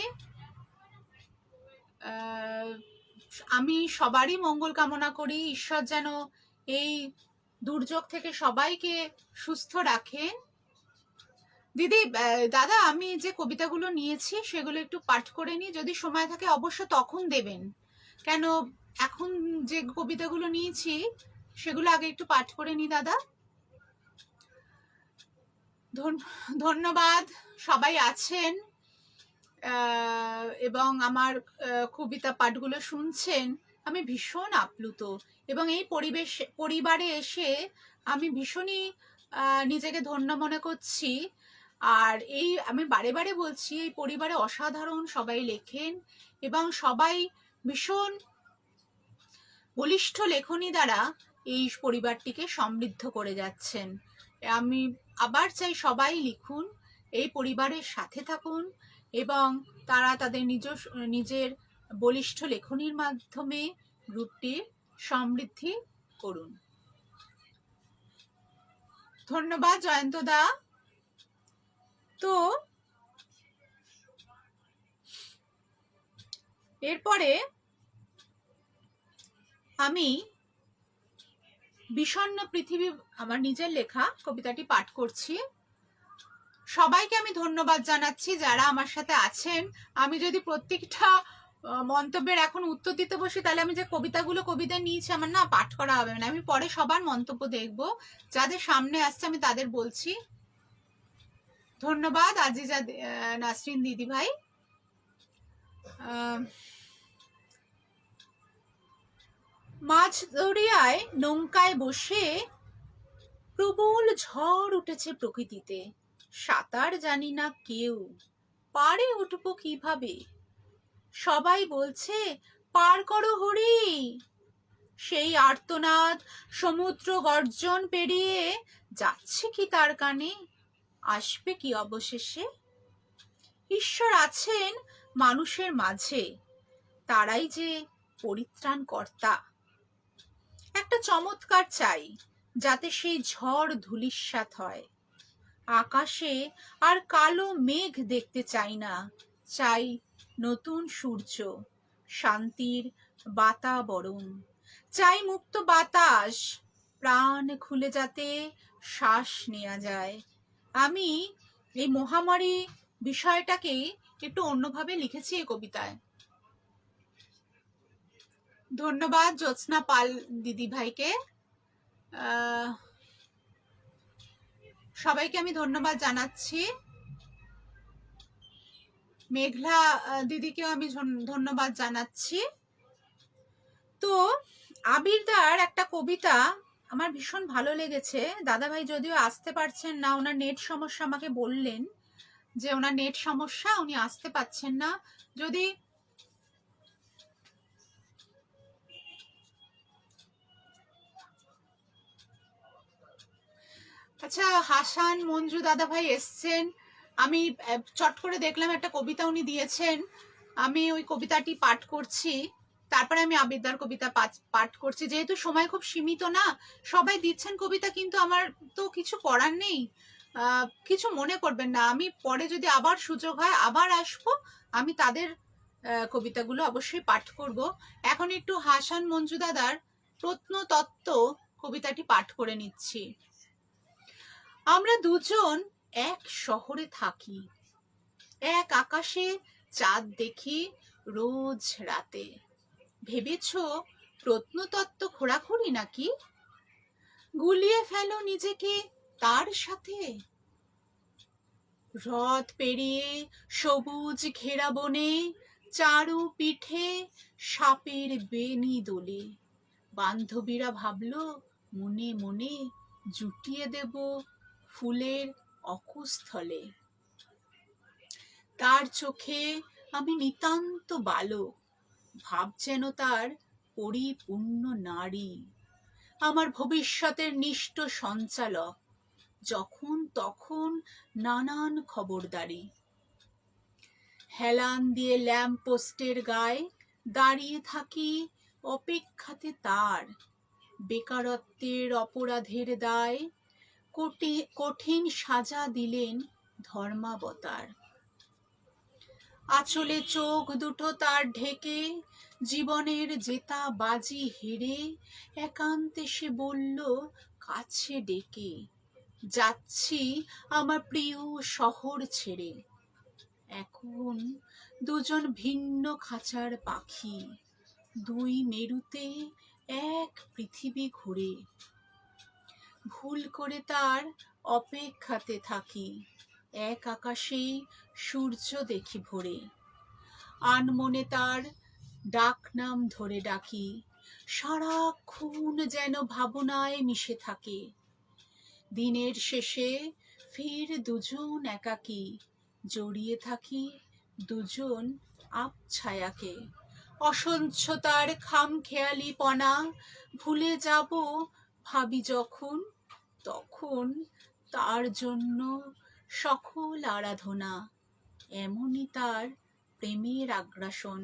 আমি সবারই মঙ্গল কামনা করি, ঈশ্বর যেন এই দুর্যোগ থেকে সবাইকে সুস্থ রাখেন। দিদি, দাদা, আমি যে কবিতাগুলো নিয়েছি সেগুলো একটু পাঠ করে নিই, যদি সময় থাকে অবশ্য তখন দেবেন, কেন এখন যে কবিতাগুলো নিয়েছি সেগুলো আগে একটু পাঠ করে নি দাদা। ধন্যবাদ, সবাই আছেন এবং আমার কবিতা পাঠগুলো শুনছেন। আমি ভীষণ আপ্লুত এবং এই পরিবারে এসে আমি ভীষণই নিজেকে ধন্য মনে করছি। আর এই আমি বারে বারে বলছি, এই পরিবারে অসাধারণ সবাই লেখেন এবং সবাই ভীষণ বলিষ্ঠ লেখনী দ্বারা এই পরিবারটিকে সমৃদ্ধ করে যাচ্ছেন। আমি আবার চাই সবাই লিখুন, এই পরিবারের সাথে থাকুন এবং তারা তাদের নিজের বলিষ্ঠ লেখনীর মাধ্যমে গ্রুপটির সমৃদ্ধি করুন। ধন্যবাদ জয়ন্তদা। তো এরপরে আমি বিষণ্ণ পৃথিবী, আমার নিজের লেখা কবিতাটি পাঠ করছি। সবাইকে আমি ধন্যবাদ জানাচ্ছি যারা আমার সাথে আছেন। আমি যদি প্রত্যেকটা মন্তব্যের এখন উত্তর দিতে বসি, তাহলে আমি যে কবিতা নিয়েছি আমার না পাঠ করা হবে না। আমি পরে সবার মন্তব্য দেখব, যাদের সামনে আসছে আমি তাদের বলছি। ধন্যবাদ আজিজা নাসরিন দিদি ভাই। মাছ দরিয়ায় নৌকায় বসে প্রবল ঝড় উঠেছে প্রকৃতিতে, সাঁতার জানি না কেউ, পারে উঠবো কিভাবে? সবাই বলছে পার করো হরি, সেই আর্তনাদ সমুদ্র গর্জন পেরিয়ে যাচ্ছে কি তার কানে? আসবে কি অবশেষে? ঈশ্বর আছেন মানুষের মাঝে, তারাই যে পরিত্রাণ কর্তা। একটা চমৎকার চাই যাতে সেই ঝড় ধূলিসাৎ হয়। আকাশে আর কালো মেঘ দেখতে চাই না, চাই নতুন সূর্য, শান্তির বাতাবরণ। চাই মুক্ত বাতাস, প্রাণ খুলে যাতে শ্বাস নেওয়া যায়। আমি এই মহামারী বিষয়টাকেই একটু অন্যভাবে লিখেছি এই কবিতায়। ধন্যবাদ জ্যোৎস্না পাল দিদি ভাইকে, সবাইকে আমি ধন্যবাদ জানাচ্ছি। মেঘলা দিদিকেও আমি ধন্যবাদ জানাচ্ছি। তো আবিরদার একটা কবিতা আমার ভীষণ ভালো লেগেছে। দাদাভাই যদিও আসতে পারছেন না, ওনার নেট সমস্যা, আমাকে বললেন যে ওনার নেট সমস্যা, উনি আসতে পারছেন না। যদি আচ্ছা, হাসান মঞ্জু দাদাভাই এসছেন, আমি চট করে দেখলাম একটা কবিতা উনি দিয়েছেন, আমি ওই কবিতাটি পাঠ করছি, তারপরে আমি আবিরদার কবিতা পাঠ করছি। যেহেতু সময় খুব সীমিত না, সবাই দিচ্ছেন কবিতা, কিন্তু আমার তো কিছু করার নেই। কিছু মনে করবেন না, আমি পরে যদি আবার সুযোগ হয় আবার আসবো, আমি তাদের কবিতাগুলো অবশ্যই পাঠ করব। এখন একটু হাসান মঞ্জু দাদার প্রত্নতত্ত্ব কবিতাটি পাঠ করে নিচ্ছি। আমরা দুজন এক শহরে থাকি, এক আকাশে চাঁদ দেখি রোজ রাতে। ভেবেছ প্রত্নতত্ত্ব খোঁড়াখুড়ি নাকি? গুলিয়ে ফেলো নিজেকে তার সাথে। হ্রদ পেরিয়ে সবুজ ঘেরা বনে চারু পিঠে সাপের বেনি দোলে। বান্ধবীরা ভাবলো মনে মনে জুটিয়ে দেব ফুলের অকুস্থলে। তার চোখে আমি নিতান্ত বালক, ভাব যেন তার পরিপূর্ণ নারী, আমার ভবিষ্যতের নিষ্ঠ সঞ্চালক, যখন তখন নানান খবরদারি। হেলান দিয়ে ল্যাম্প পোস্টের গায়ে দাঁড়িয়ে থাকি অপেক্ষাতে তার। বেকারত্বের অপরাধের দায় কঠিন সাজা দিলেন ধর্মাবতার। আঁচলে চোখ দুটো তার ঢেকে জীবনের জেতা বাজি হেরে একান্তে সে বলল কাছে ডেকে, যাচ্ছি আমার প্রিয় শহর ছেড়ে। এখন দুজন ভিন্ন খাঁচার পাখি, দুই মেরুতে এক পৃথিবী ঘুরে। ভুল করে তার অপেক্ষাতে থাকি, এক আকাশে সূর্য দেখি ভোরে। আনমনে তার ডাক নাম ধরে ডাকি, সারাক্ষণ যেন ভাবনায় মিশে থাকে। দিনের শেষে ফের দুজন একাকী, জড়িয়ে থাকি দুজন আবছায়াকে। অসহ্যতার খামখেয়ালিপনা ভুলে যাব ভাবি যখন, তখন তার জন্য সকল আরাধনা। এমনই তার প্রেমের আগ্রাসন।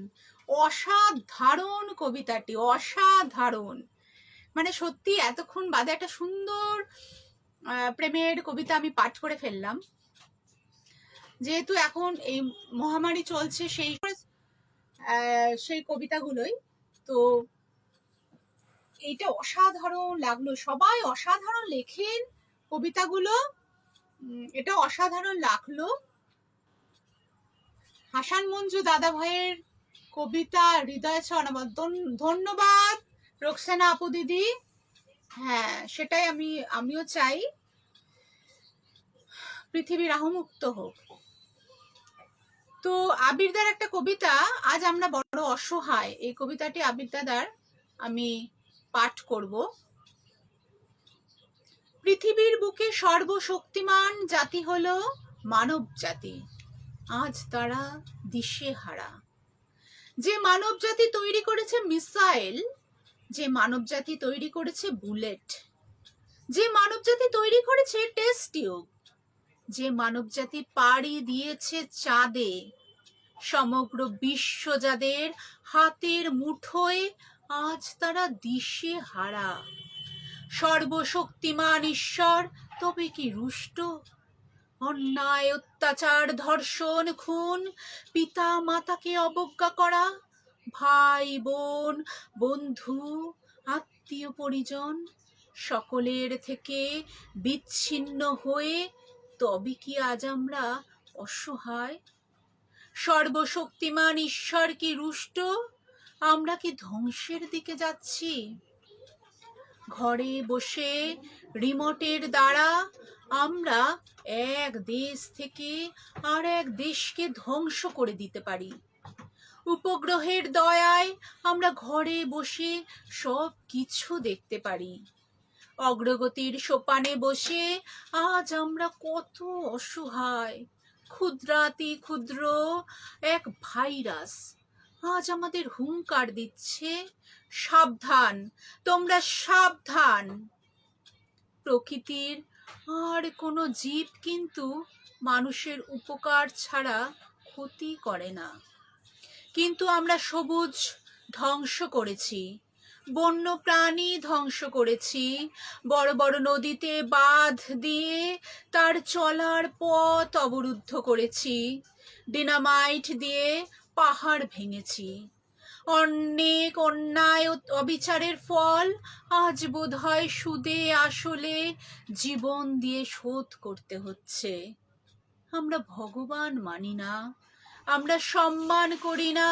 অসাধারণ কবিতাটি, অসাধারণ। মানে সত্যি এতক্ষণ বাদে একটা সুন্দর প্রেমের কবিতা আমি পাঠ করে ফেললাম। যেহেতু এখন এই মহামারী চলছে, সেই কবিতাগুলোই তো, এইটা অসাধারণ লাগলো। সবাই অসাধারণ লেখেন কবিতাগুলো, এটা অসাধারণ লাগলো। হাসান মঞ্জু দাদা ভাইয়ের কবিতা হৃদয় ছোঁয়া। ধন্যবাদ রোকসানা আপু দিদি। হ্যাঁ, সেটাই আমিও চাই, পৃথিবী রাহুমুক্ত হোক। তো আবিরদার একটা কবিতা, আজ আমরা বড় অসহায়, এই কবিতাটি আবিরদাদার আমি পাঠ করব। পৃথিবীর বুকে সর্বশক্তিমান জাতি হলো মানব জাতি, আজ তারা দিশেহারা। যে মানব জাতি তৈরি করেছে মিসাইল, যে মানব জাতি তৈরি করেছে বুলেট, যে মানব জাতি তৈরি করেছে টেস্ট টিউব, যে মানব জাতি পাড়ি দিয়েছে চাঁদে, সমগ্র বিশ্ব যাদের হাতের মুঠোয়, আজ তারা দিশেহারা। সর্বশক্তিমান ঈশ্বর তবে কি রুষ্ট? অন্যায়, অত্যাচার, ধর্ষণ, খুন, পিতা মাতাকে অবজ্ঞা করা, ভাই বোন, বন্ধু, আত্মীয় পরিজন সকলের থেকে বিচ্ছিন্ন হয়ে, তবে কি আজ আমরা অসহায়? সর্বশক্তিমান ঈশ্বর কি রুষ্ট? আমরা কি ধ্বংসের দিকে যাচ্ছি? ঘরে বসে রিমোটের দ্বারা আমরা এক দেশ থেকে আর এক দেশকে ধ্বংস করে দিতে পারি। উপগ্রহের দয়ায় আমরা ঘরে বসে সব কিছু দেখতে পারি। অগ্রগতির সোপানে বসে আজ আমরা কত অসহায়। ক্ষুদ্রাতি ক্ষুদ্র এক ভাইরাস আজ আমাদের হুঙ্কার দিচ্ছে, সাবধান, তোমরা সাবধান। প্রকৃতির আর কোনো জীব কিন্তু মানুষের উপকার ছাড়া ক্ষতি করে না, কিন্তু আমরা সবুজ ধ্বংস করেছি, বন্য প্রাণী ধ্বংস করেছি, বড় বড় নদীতে বাঁধ দিয়ে তার চলার পথ অবরুদ্ধ করেছি, ডিনামাইট দিয়ে পাহাড় ভেঙেছি। অনেক অন্যায় অবিচারের ফল আজ বোধহয় সুদে আসলে জীবন দিয়ে শোধ করতে হচ্ছে। আমরা ভগবান মানি না, আমরা সম্মান করি না,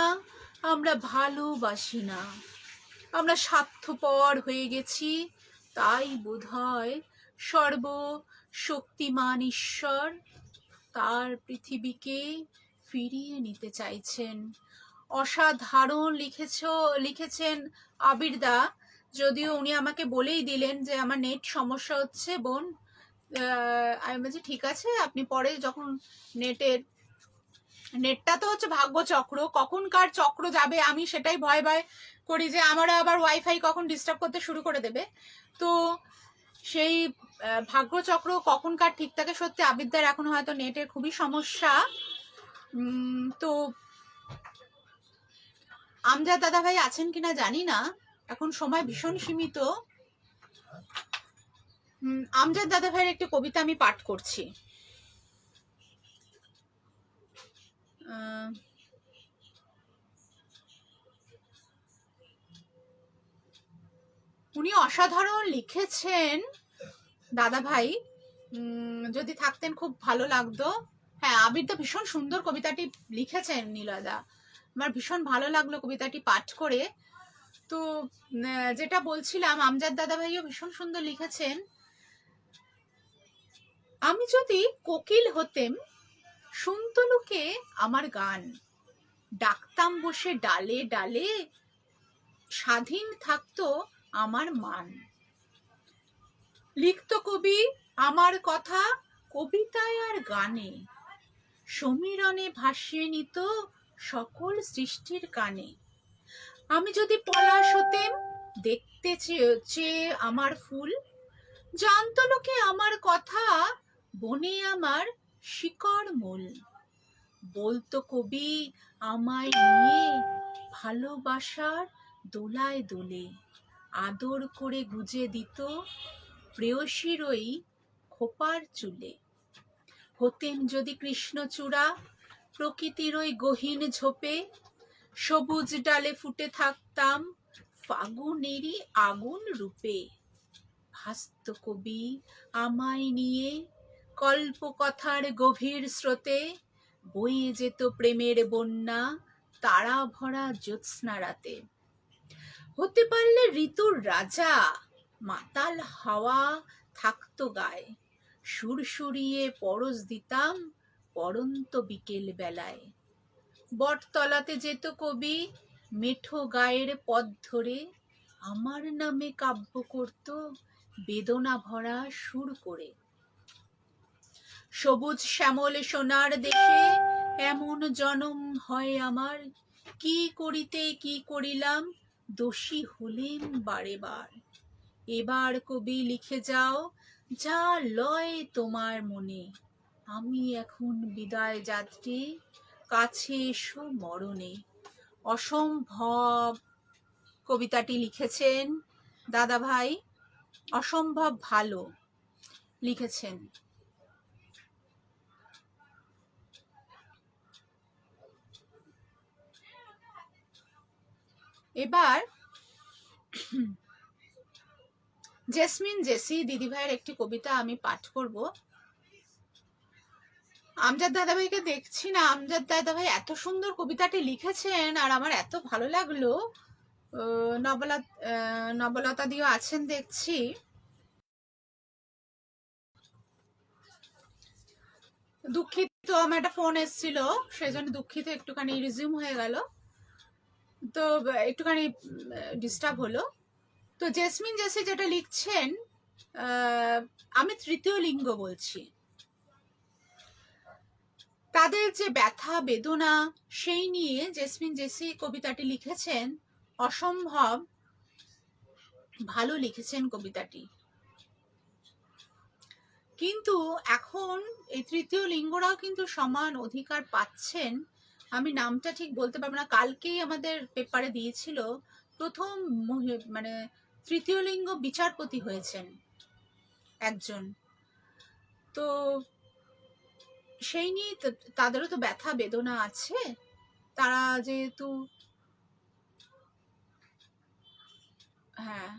আমরা ভালোবাসি না, আমরা স্বার্থপর হয়ে গেছি। তাই বোধহয় সর্বশক্তিমান ঈশ্বর তার পৃথিবীকে ফিরিয়ে নিতে চাইছেন। অসাধারণ লিখেছেন আবিরদা, যদিও উনি আমাকে বলেই দিলেন যে আমার নেট সমস্যা হচ্ছে বোন। আমি বলছি ঠিক আছে, আপনি পরে যখন নেটটা তো হচ্ছে ভাগ্যচক্র, কখন কার চক্র যাবে আমি সেটাই ভয় ভয় করি যে আমারও আবার ওয়াইফাই কখন ডিস্টার্ব করতে শুরু করে দেবে। তো সেই ভাগ্যচক্র কখন কার ঠিক থাকে। সত্যি আবিদ্যার এখন হয়তো নেটের খুবই সমস্যা। তো আমজাদ দাদা ভাই আছেন কিনা জানি না, এখন সময় ভীষণ সীমিত। আমজাদ দাদা ভাইয়ের একটি কবিতা আমি পাঠ করছি। উনি অসাধারণ লিখেছেন দাদা ভাই, যদি থাকতেন খুব ভালো লাগতো। হ্যাঁ, আবিরদা ভীষণ সুন্দর কবিতাটি লিখেছেন নীলদা, আমার ভীষণ ভালো লাগলো কবিতাটি পাঠ করে। তো যেটা বলছিলাম, আমজাদ দাদা ভাইও ভীষণ সুন্দর লিখেছেন। আমি যদি কোকিল হতেম, শুনতো লোকে আমার গান, ডাকতাম বসে ডালে ডালে, স্বাধীন থাকতো আমার মান। লিখতো কবি আমার কথা কবিতায় আর গানে, সমীরণে ভাসিয়ে নিত সকল সৃষ্টির কানে। আমি যদি পলাশ হতেম, দেখতে চেয়ে আমার ফুল, জানতো লোকে আমার কথা, বনে আমার শিকড় মূল। বলতো কবি আমায় নিয়ে ভালোবাসার দোলায় দোলে, আদর করে গুজে দিত প্রেয়সীর ওই খোপার চুলে। হতেম যদি কৃষ্ণচূড়া প্রকৃতির ওই গহীন ঝোপে, সবুজ ডালে ফুটে থাকতাম ফাগুনেরই আগুন রূপে। ভাসত কবি আমায় নিয়ে কল্পকথার গভীর স্রোতে, বয়ে যেত প্রেমের বন্যা তারা ভরা জ্যোৎস্না রাতে। হতে পারলে ঋতুর রাজা, মাতাল হাওয়া থাকতো গায়ে, সুরসুরিয়ে পরশ দিতাম পড়ন্ত বিকেল বেলায়। বটতলাতে যেত কবি মেঠো গায়ের পথ ধরে, আমার নামে কাব্য করত বেদনা ভরা সুর করে। সবুজ শ্যামল সোনার দেশে এমন জনম হয় আমার, কি করিতে কি করিলাম দোষী হলেম বারে বার। এবার কবি লিখে যাও যা লয় তোমার মনে, আমি এখন বিদায় যাত্রী, কাছে এসো মরণে। অসম্ভব কবিতাটি লিখেছেন দাদা ভাই, অসম্ভব ভালো লিখেছেন। এবার জেসমিন জেসি দিদিভাইয়ের একটি কবিতা আমি পাঠ করব। আমজাদ দাদাভাইকে দেখছি না। আমজাদ দাদাভাই এত সুন্দর কবিতাটি লিখেছেন আর আমার এত ভালো লাগলো। নবলতা দিও আছেন দেখছি। দুঃখিত, আমার একটা ফোন এসেছিল, সেই জন্য দুঃখিত, একটুখানি রিজিউম হয়ে গেল, তো একটুখানি ডিস্টার্ব হলো। তো জেসমিন জেসি যেটা লিখছেন, আমি তৃতীয় লিঙ্গ বলছি, তাদের যে ব্যথা বেদনা সেই নিয়ে জেসমিন জেসি কবিতাটি লিখেছেন। অসম্ভব ভালো লিখেছেন কবিতাটি। কিন্তু এখন এই তৃতীয় লিঙ্গরাও কিন্তু সমান অধিকার পাচ্ছেন। আমি নামটা ঠিক বলতে পারবো না, কালকেই আমাদের পেপারে দিয়েছিল, প্রথম মানে তৃতীয় লিঙ্গ বিচারপতি হয়েছেন একজন। তো সেই নিয়ে তাদেরও তো ব্যথা বেদনা আছে, তারা যেহেতু, হ্যাঁ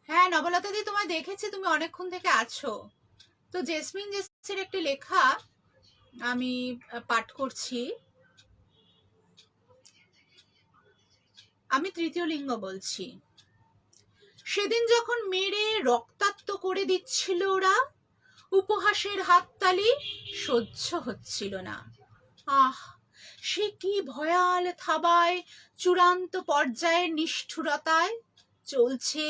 হ্যাঁ নবলতা দি, তোমায় দেখেছি, তুমি অনেকক্ষণ থেকে আছো। তো জেসমিন জেসির একটি লেখা আমি পাঠ করছি। আমি তৃতীয় লিঙ্গ বলছি। সেদিন যখন মেরে রক্তাক্ত করে দিচ্ছিল ওরা, উপহাসের হাততালি সহ্য হচ্ছিল না। আহ, সে কি ভয়াল থাবায়, চূড়ান্ত পর্যায়ের নিষ্ঠুরতায় চলছে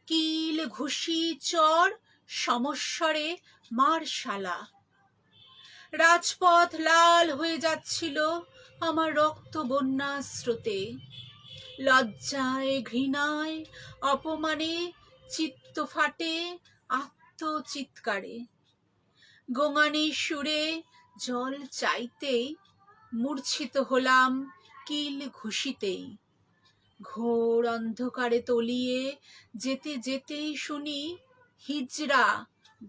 কিল ঘুষি চর সমস্বরে মারশালা। রাজপথ লাল হয়ে যাচ্ছিল আমার রক্ত বন্যা স্রোতে, লজ্জায় ঘৃণায় অপমানে চিত্ত ফাটে আত্মচিৎকারে। গোঙানি সুরে জল চাইতেই মূর্ছিত হলাম কিল ঘুষিতেই। ঘোর অন্ধকারে তলিয়ে যেতে যেতেই শুনি হিজড়া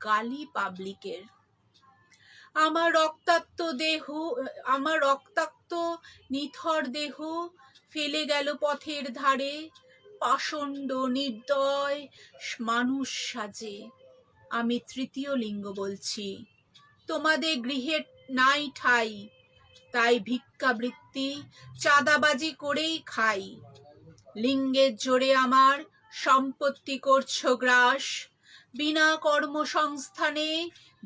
গালি পাবলিকের। আমার রক্তাক্ত নিথর দেহ ফেলে গেল পথের ধারে পাষণ্ড নির্দয় মানুষ সাজে। আমি তৃতীয় লিঙ্গ বলছি, তোমাদের গৃহে নাই ঠাই, তাই ভিক্ষাবৃত্তি চাঁদাবাজি করেই খাই। লিঙ্গের জোরে আমার সম্পত্তি করছো গ্রাস, বিনা কর্মসংস্থানে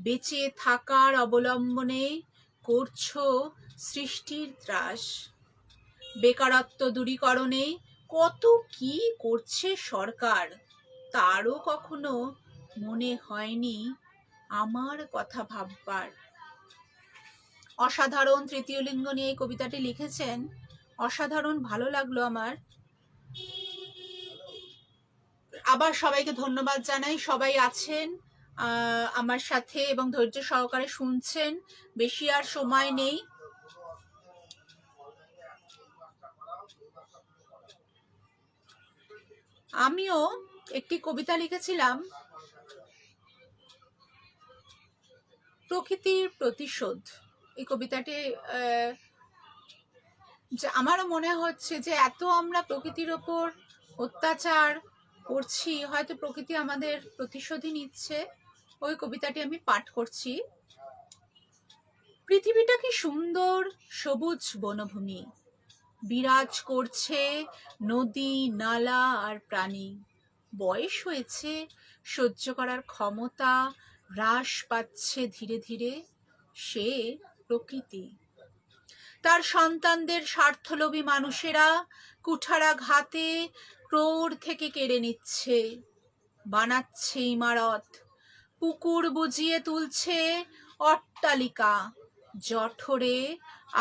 বেঁচে থাকার অবলম্বনে করছো সৃষ্টির ত্রাস। বেকারত্ব দূরীকরণে কত কি করছে সরকার, তারও কখনো মনে হয়নি আমার কথা ভাববার। অসাধারণ তৃতীয় লিঙ্গ নিয়ে এই কবিতাটি লিখেছেন, অসাধারণ ভালো লাগলো আমার। আবার সবাইকে ধন্যবাদ জানাই, সবাই আছেন আমার সাথে এবং ধৈর্য সহকারে শুনছেন। বেশি আর সময় নেই। আমিও একটি কবিতা লিখেছিলাম, প্রকৃতির প্রতিশোধ। এই কবিতাটি আমারও মনে হচ্ছে যে এত আমরা প্রকৃতির ওপর অত্যাচার করছি, হয়তো প্রকৃতি আমাদের প্রতিশোধই নিচ্ছে। ওই কবিতাটি আমি পাঠ করছি। পৃথিবীটা কি সুন্দর সবুজ বনভূমি, বিরাজ করছে নদী নালা আর প্রাণী। বয়স হয়েছে সহ্য করার ক্ষমতা হ্রাস পাচ্ছে ধীরে ধীরে সে প্রকৃতি। তার সন্তানদের স্বার্থলোভী মানুষেরা কুঠারাঘাতে ক্রোড় থেকে কেড়ে নিচ্ছে, বানাচ্ছে ইমারত, পুকুর বুঝিয়ে তুলছে অট্টালিকা, জঠরে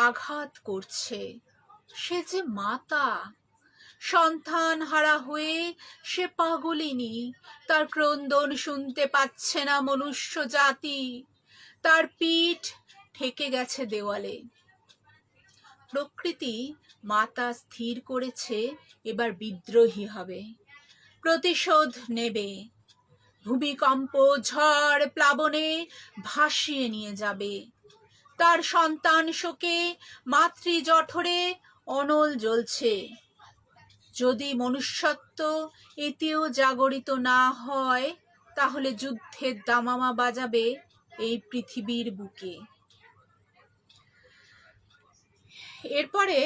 আঘাত করছে। সে যে মাতা, সন্তান হারা হয়ে সে পাগলিনী, তার ক্রন্দন শুনতে পাচ্ছে না মনুষ্য জাতি, তার পিঠ ঠেকে গেছে দেওয়ালে। প্রকৃতি মাতা স্থির করেছে এবার বিদ্রোহী হবে, প্রতিশোধ নেবে। ভূমিকম্প ঝড় প্লাবনে ভাসিয়ে নিয়ে যাবে। তার সন্তান শোকে মাতৃ জঠরে অনল জ্বলছে। যদি মনুষ্যত্ব এতেও জাগরিত না হয়, তাহলে যুদ্ধের দামামা বাজাবে এই পৃথিবীর বুকে। এরপরে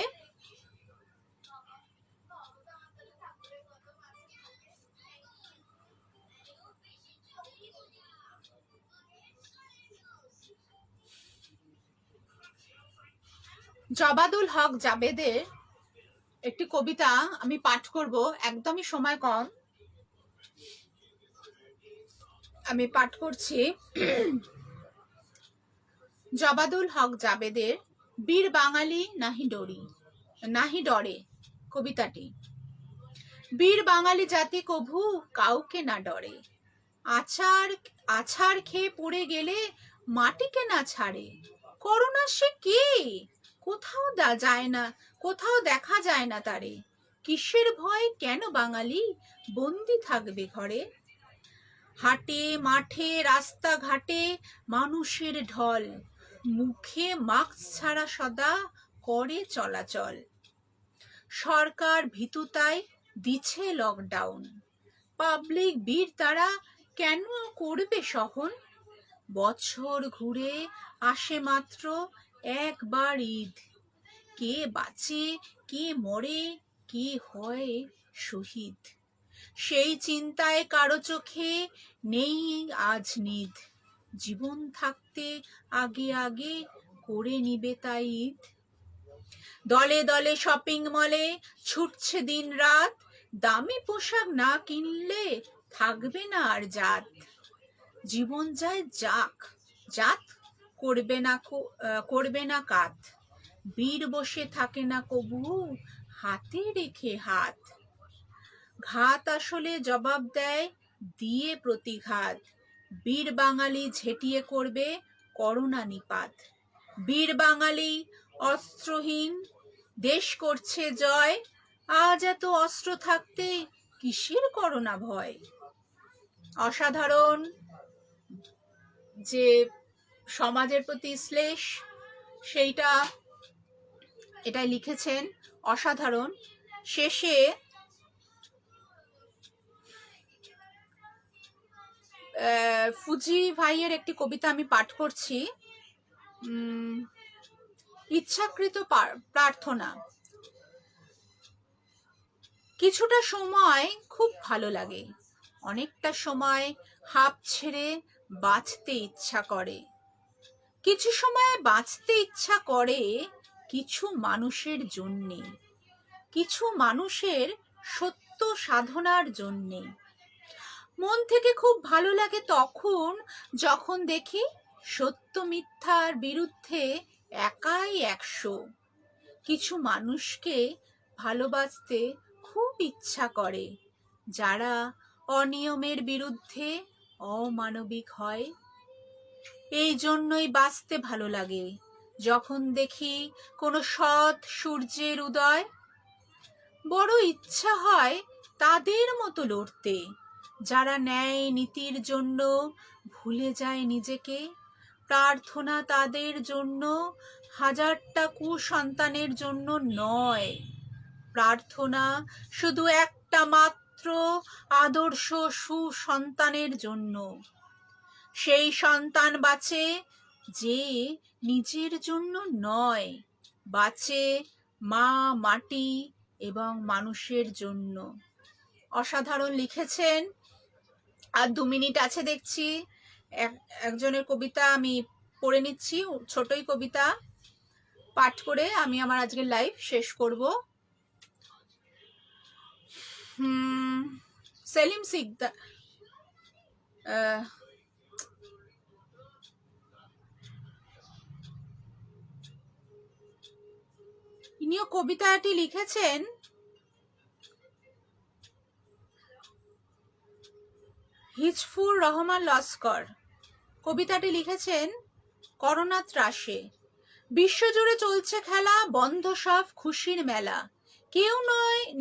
জবাদুল হক জাবেদের একটি কবিতা আমি পাঠ করব, একদমই সময় কম, আমি পাঠ করছি। জবাদুল হক জাবেদের বীর বাঙালি নাহি ডরে কবিতাটি। বীর বাঙালি জাতি কভু কাউকে না ডরে, আছাড় খেয়ে পড়ে গেলে মাটিকে না ছাড়ে। করোনা সে কে, কোথাও দেখা যায় না তারে। কিসের ভয় কেন বাঙালি বন্দি থাকবে ঘরে। হাটে মাঠে রাস্তাঘাটে মানুষের ঢল, মুখে মাস্ক ছাড়া সদা করে চলাচল। সরকার ভীতুতায় দিচ্ছে লকডাউন, পাবলিক বীর তারা কেন করবে সহন। বছর ঘুরে আসে মাত্র একবার ঈদ, কে বাঁচে কে মরে কে হয় শহীদ, সেই চিন্তায় কারো চোখে নেই আজ নিদ। জীবন থাকতে আগে আগে করে নিবে তাই ঈদ। দলে দলে শপিং মলে ছুটছে দিন রাত, দামি পোশাক না কিনলে থাকবে না আর জাত। জীবন যায় জাত করবে না কাত, বীর বসে থাকে না কবু হাতে রেখে হাত। ঘাত আসলে জবাব দেয় দিয়ে প্রতিঘাত, বীর বাঙালি ঝেঁটিয়ে করবে করোনা নিপাত। বীর বাঙালি অস্ত্রহীন দেশ করছে জয়, আজ এত অস্ত্র থাকতে কিসের করোনা ভয়। অসাধারণ যে সমাজের প্রতি শ্লেষ, সেইটা এটাই লিখেছেন, অসাধারণ। শেষে ফুজি ভাইয়ের একটি কবিতা আমি পাঠ করছি, ইচ্ছাকৃত প্রার্থনা। কিছুটা সময় খুব ভালো লাগে, অনেকটা সময় হাঁপ ছেড়ে বাঁচতে ইচ্ছা করে। কিছু সময় বাঁচতে ইচ্ছা করে কিছু মানুষের জন্যে, কিছু মানুষের সত্য সাধনার জন্যে। মন থেকে খুব ভালো লাগে তখন যখন দেখি সত্য মিথ্যার বিরুদ্ধে একাই 100। কিছু মানুষকে ভালোবাসতে খুব ইচ্ছা করে যারা অনিয়মের বিরুদ্ধে অমানবিক হয়। এই জন্যই বাঁচতে ভালো লাগে যখন দেখি কোনো সৎ সূর্যের উদয়। বড় ইচ্ছা হয় তাদের মতো লড়তে যারা ন্যায় নীতির জন্য ভুলে যায় নিজেকে। প্রার্থনা তাদের জন্য, হাজারটা কুসন্তানের জন্য নয়। প্রার্থনা শুধু একটা মাত্র আদর্শ সুসন্তানের জন্য। সেই সন্তান বাঁচে যে নিজের জন্য নয়, বাঁচে মা মাটি এবং মানুষের জন্য। অসাধারণ লিখেছেন। আর 2 মিনিট আছে দেখছি, একজনের কবিতা আমি পড়ে নিচ্ছি, ছোটই কবিতা পাঠ করে আমি আমার আজকের লাইভ শেষ করব। সেলিম সিকদার, ইনিও কবিতাটি লিখেছেন হিজফুর রহমান লস্কর। কবিতাটি লিখেছেন করোনা ত্রাসে। বিশ্বজুড়ে চলছে খেলা, বন্ধ সব খুশির মেলা, কেউ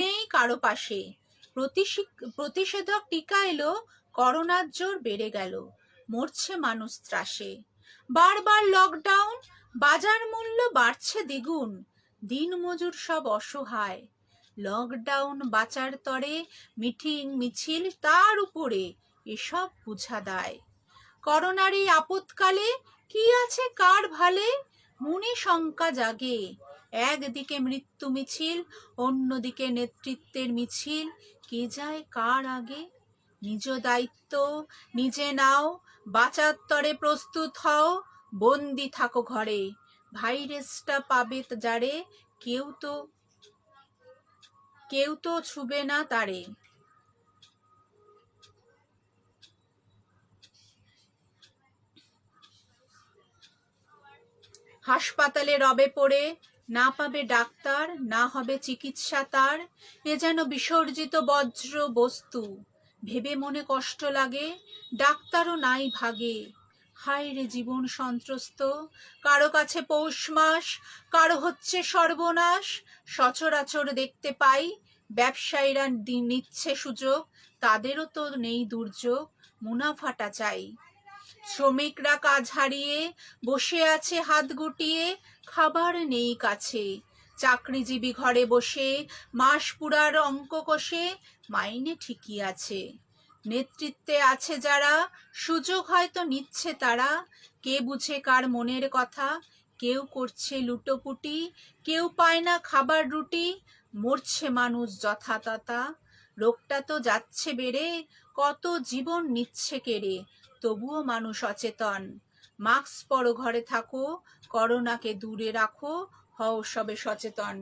নেই কারো পাশে। প্রতিষেধক টিকা এলো, করোনার জোর বেড়ে গেল, মরছে মানুষ ত্রাসে। বারবার লকডাউন, বাজার মূল্য বাড়ছে দ্বিগুণ, দিন মজুর সব অসহায়। লকডাউন বাঁচার তরে মিটিং মিছিল তার উপরে, এসব বুঝা দায়। করোনার এই আপৎকালে কি আছে কার ভালে, মনে শঙ্কা জাগে। একদিকে মৃত্যু মিছিল, অন্যদিকে নেতৃত্বের মিছিল, কে যায় কার আগে। নিজ দায়িত্ব নিজে নাও, বাঁচার তরে প্রস্তুত হও, বন্দি থাকো ঘরে। ভাইরাসটা পাবে যারে, কেউ তো ছুবে না তারে। হাসপাতালে রবে পড়ে, না পাবে ডাক্তার, না হবে চিকিৎসা তার। এ যেন বিসর্জিত বজ্র বস্তু, ভেবে মনে কষ্ট লাগে, ডাক্তারও নাই ভাগে। হায় রে জীবন সন্ত্রস্ত, কারো কাছে পৌষ মাস, কারো হচ্ছে সর্বনাশ। সচরাচর দেখতে পাই, ব্যবসায়ীরা নিচ্ছে সুযোগ, তাদেরও তো নেই দুর্যোগ, মুনাফাটা চাই। শ্রমিকরা কাজ হারিয়ে বসে আছে হাত গুটিয়ে, খাবার নেই কাছে। চাকরিজীবী ঘরে বসে মাস পুরার অঙ্ক কষে, মাইনে ঠিকই আছে। নেতৃত্বে আছে যারা, সুযোগ হয়তো নিচ্ছে তারা। কে বুঝে কার মনের কথা, কেউ করছে লুটোপুটি, কেউ পায় না খাবার রুটি। মরছে মানুষ যথাতথা, রোগটা তো যাচ্ছে বেড়ে, কত জীবন নিচ্ছে কেড়ে। তবুও মানুষ অচেতন, মাস্ক পরো, ঘরে থাকো, করোনাকে দূরে রাখো, হও সবে সচেতন।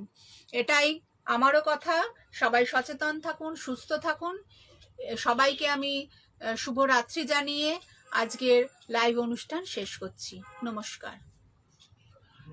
এটাই আমারও কথা। সবাই সচেতন থাকুন, সুস্থ থাকুন। সবাইকে আমি শুভরাত্রি জানিয়ে আজকের লাইভ অনুষ্ঠান শেষ করছি। নমস্কার।